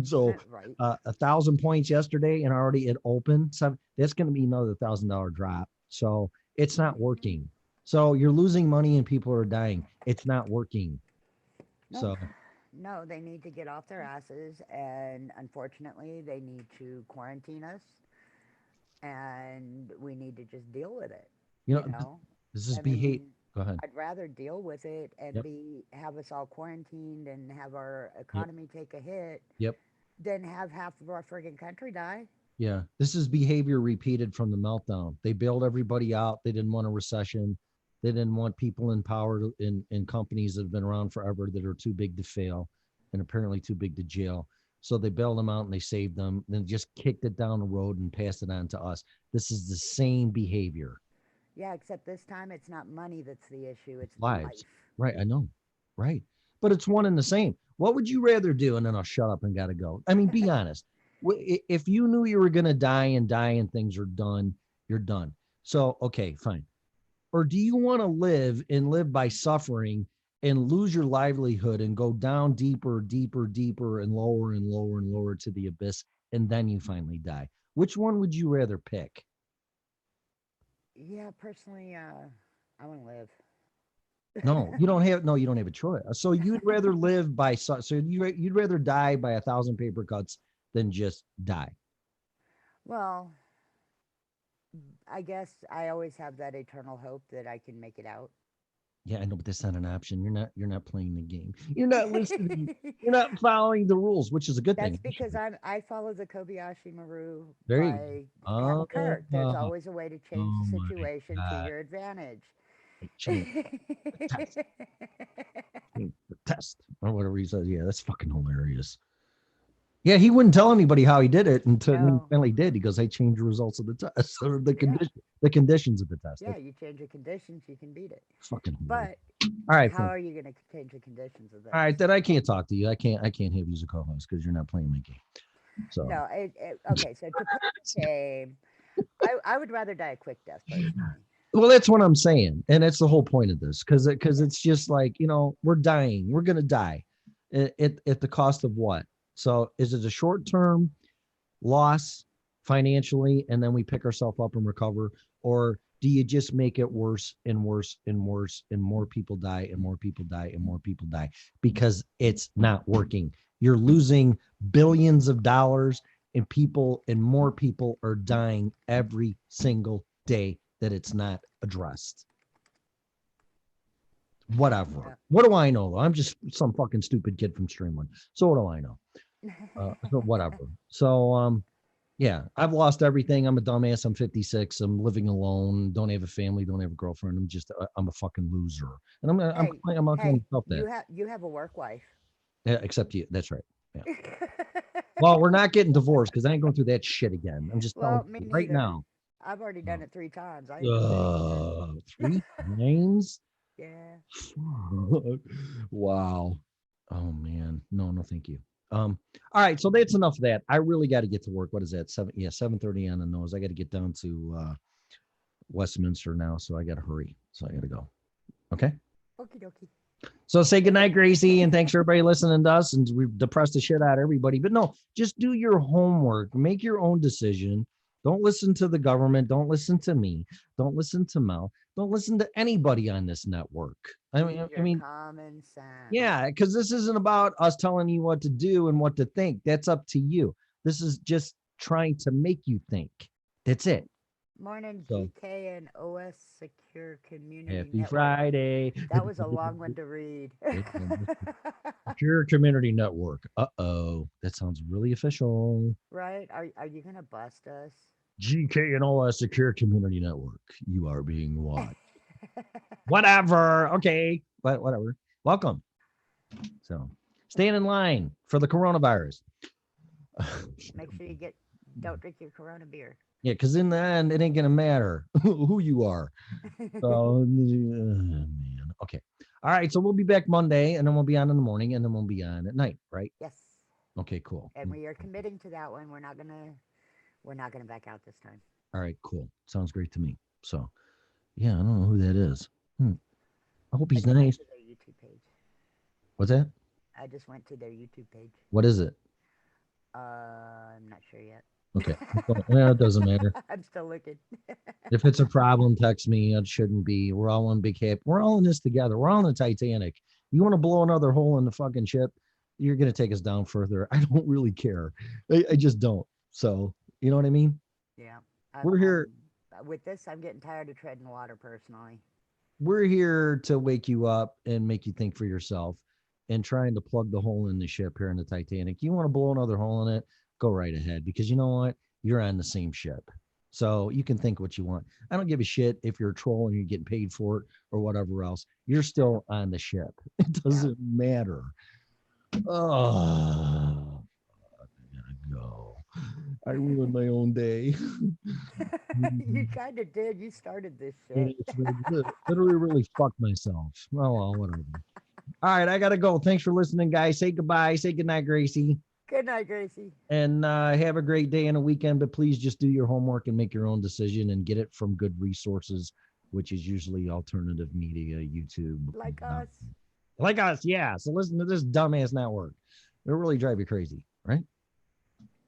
So Right. 1,000 points yesterday, and already it opened. So that's going to be another $1,000 drop. So it's not working. So you're losing money and people are dying. It's not working. No. So No, they need to get off their asses, and unfortunately, they need to quarantine us, and we need to just deal with it. This is I behave. mean, Go ahead. I'd rather deal with it and Yep. have us all quarantined and have our economy take a hit Yep. than have half of our friggin' country die. Yeah. This is behavior repeated from the meltdown. They bailed everybody out. They didn't want a recession. They didn't want people in power in companies that have been around forever that are too big to fail and apparently too big to jail. So they bailed them out and they saved them, then just kicked it down the road and passed it on to us. This is the same behavior. Yeah, except this time it's not money that's the issue. It's Lives. life. Right. I know. Right. But it's one and the same. What would you rather do? And then I'll shut up and got to go. I mean, be honest. If you knew you were going to die and things are done, you're done. So, okay, fine. Or do you want to live by suffering and lose your livelihood and go down deeper and lower to the abyss, and then you finally die? Which one would you rather pick? Yeah, personally, I want to live. No, you don't have a choice. So you'd rather live by, so you'd rather die by 1,000 paper cuts than just die. Well, I guess I always have that eternal hope that I can make it out. Yeah, I know, but that's not an option. You're not playing the game. You're not listening. You're not following the rules, which is a good That's thing. because I follow the Kobayashi Maru There by you go. having Kurt. There's Oh, always a way to change oh the my situation to God. your advantage. Change the test. Change the test. Or whatever he says. Yeah, that's fucking hilarious. Yeah, he wouldn't tell anybody how he did it until when he finally did. He goes, I changed the results of the test or the conditions of the test. Yeah, you change the conditions, you can beat it. Fucking But all right. how Fine. are you going to change the conditions of that? All right, then I can't talk to you. I can't have you as a co-host because you're not playing my game. So No, okay. So to play the game, I would rather die a quick death personally. well, that's what I'm saying, and that's the whole point of this, because it's just like, you know, we're dying, we're gonna die, at the cost of what? So is it a short-term loss financially, and then we pick ourselves up and recover, or do you just make it worse and worse and worse, and more people die and more people die and more people die because it's not working? You're losing billions of dollars, and more people are dying every single day that it's not addressed. Whatever. What do I know, though? I'm just some fucking stupid kid from Streamland. So what do I know? So whatever. So yeah, I've lost everything. I'm a dumbass. I'm 56. I'm living alone. Don't have a family. Don't have a girlfriend. I'm a fucking loser. And I'm not going to help that. You have a work wife. Yeah, except you. That's right. Yeah. Well, we're not getting divorced because I ain't going through that shit again. I'm just telling you right now. I've already done it 3 times. 3 times? Yeah. Wow. Oh man. No, thank you. All right, so that's enough of that. I really got to get to work. What is that? 7:30 on the nose. I got to get down to Westminster now, so I got to hurry. So I got to go. Okay. Okie dokie. So say goodnight, Gracie, and thanks for everybody listening to us. And we've depressed the shit out of everybody. But no, just do your homework. Make your own decision. Don't listen to the government. Don't listen to me. Don't listen to Mel. Don't listen to anybody on this network. I mean, common sense. yeah, because this isn't about us telling you what to do and what to think. That's up to you. This is just trying to make you think. That's it. Morning, GK and OS Secure Community Happy Network. Friday. That was a long one to read. Secure Community Network. Uh-oh. That sounds really official. Right? Are you going to bust us? GK and OS Secure Community Network. You are being watched. Whatever. Okay. But whatever. Welcome. So staying in line for the coronavirus. Make sure you don't drink your Corona beer. Yeah, because in the end, it ain't gonna matter who you are. So, man. Okay. All right. So we'll be back Monday, and then we'll be on in the morning, and then we'll be on at night, right? Yes. Okay. Cool. And we are committing to that one. We're not gonna back out this time. All right. Cool. Sounds great to me. So, yeah, I don't know who that is. I hope he's nice. Their YouTube page. What's that? I just went to their YouTube page. What is it? I'm not sure yet. Okay. Well, it doesn't matter. I'm still looking. If it's a problem, text me. It shouldn't be. We're all one big happy. We're all in this together. We're all in the Titanic. You want to blow another hole in the fucking ship? You're going to take us down further. I don't really care. I just don't. So, you know what I mean? Yeah. We're here. With this, I'm getting tired of treading water personally. We're here to wake you up and make you think for yourself and trying to plug the hole in the ship here in the Titanic. You want to blow another hole in it? Go right ahead, because you know what? You're on the same ship. So you can think what you want. I don't give a shit if you're a troll and you're getting paid for it or whatever else. You're still on the ship. It doesn't matter. Oh, I gotta go. I ruined my own day. You kind of did. You started this shit. Literally really fucked myself. Oh, well, whatever. All right, I gotta go. Thanks for listening, guys. Say goodbye. Say goodnight, Gracie. Good night, Gracie. And have a great day and a weekend, but please just do your homework and make your own decision and get it from good resources, which is usually alternative media, YouTube. Like us. Like us, yeah. So listen to this dumbass network. It'll really drive you crazy, right?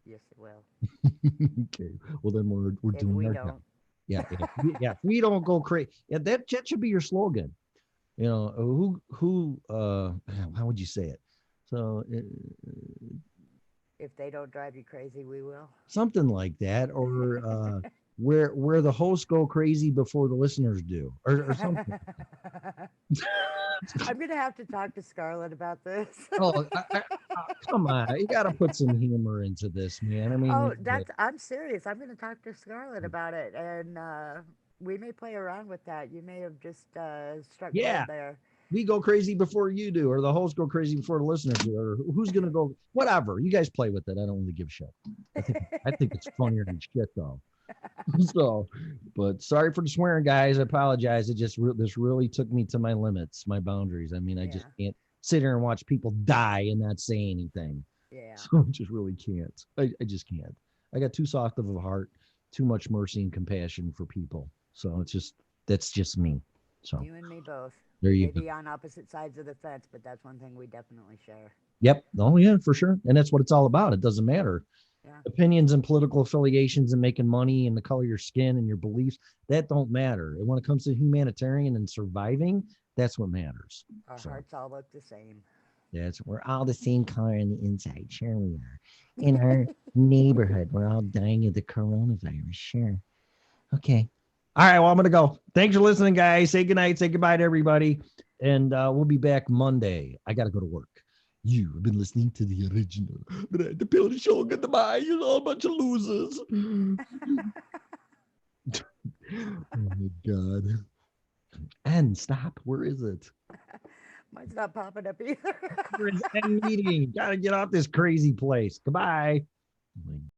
Yes, it will. Okay. Well, then we're If doing we our don't. job. Yeah. If we don't go crazy. Yeah, that should be your slogan. You know, how would you say it? So If they don't drive you crazy, we will. something like that, or where the hosts go crazy before the listeners do, or something. I'm gonna have to talk to Scarlett about this. Oh, come on. You got to put some humor into this, man. I mean, Oh, I'm serious. I'm gonna talk to Scarlett about it, and we may play around with that. You may have just struck yeah, gold there. we go crazy before you do, or the hosts go crazy before the listeners do, or who's going to go, whatever. You guys play with it. I don't really give a shit. I think it's funnier than shit, though. So, but sorry for the swearing, guys. I apologize. It just this really took me to my limits, my boundaries. I mean, I just can't sit here and watch people die and not say anything. Yeah. So I just really can't. I just can't. I got too soft of a heart, too much mercy and compassion for people. So that's just me. So You and me both. there you Maybe go. on opposite sides of the fence, but that's one thing we definitely share. Yep. Oh yeah, for sure. And that's what it's all about. It doesn't matter. Yeah. Opinions and political affiliations and making money and the color of your skin and your beliefs, that don't matter. And when it comes to humanitarian and surviving, that's what matters. Our So hearts all look the same. we're all the same color on the inside. Sure we are. In our neighborhood, we're all dying of the coronavirus. Sure. Okay. All right. Well, I'm going to go. Thanks for listening, guys. Say goodnight. Say goodbye to everybody. And we'll be back Monday. I got to go to work. You have been listening to the original The Pilly Show. Goodbye. You're all a bunch of losers. Oh, my God. And stop. Where is it? Mine's not popping up either. Where is end meeting? Got to get off this crazy place. Goodbye. Oh, my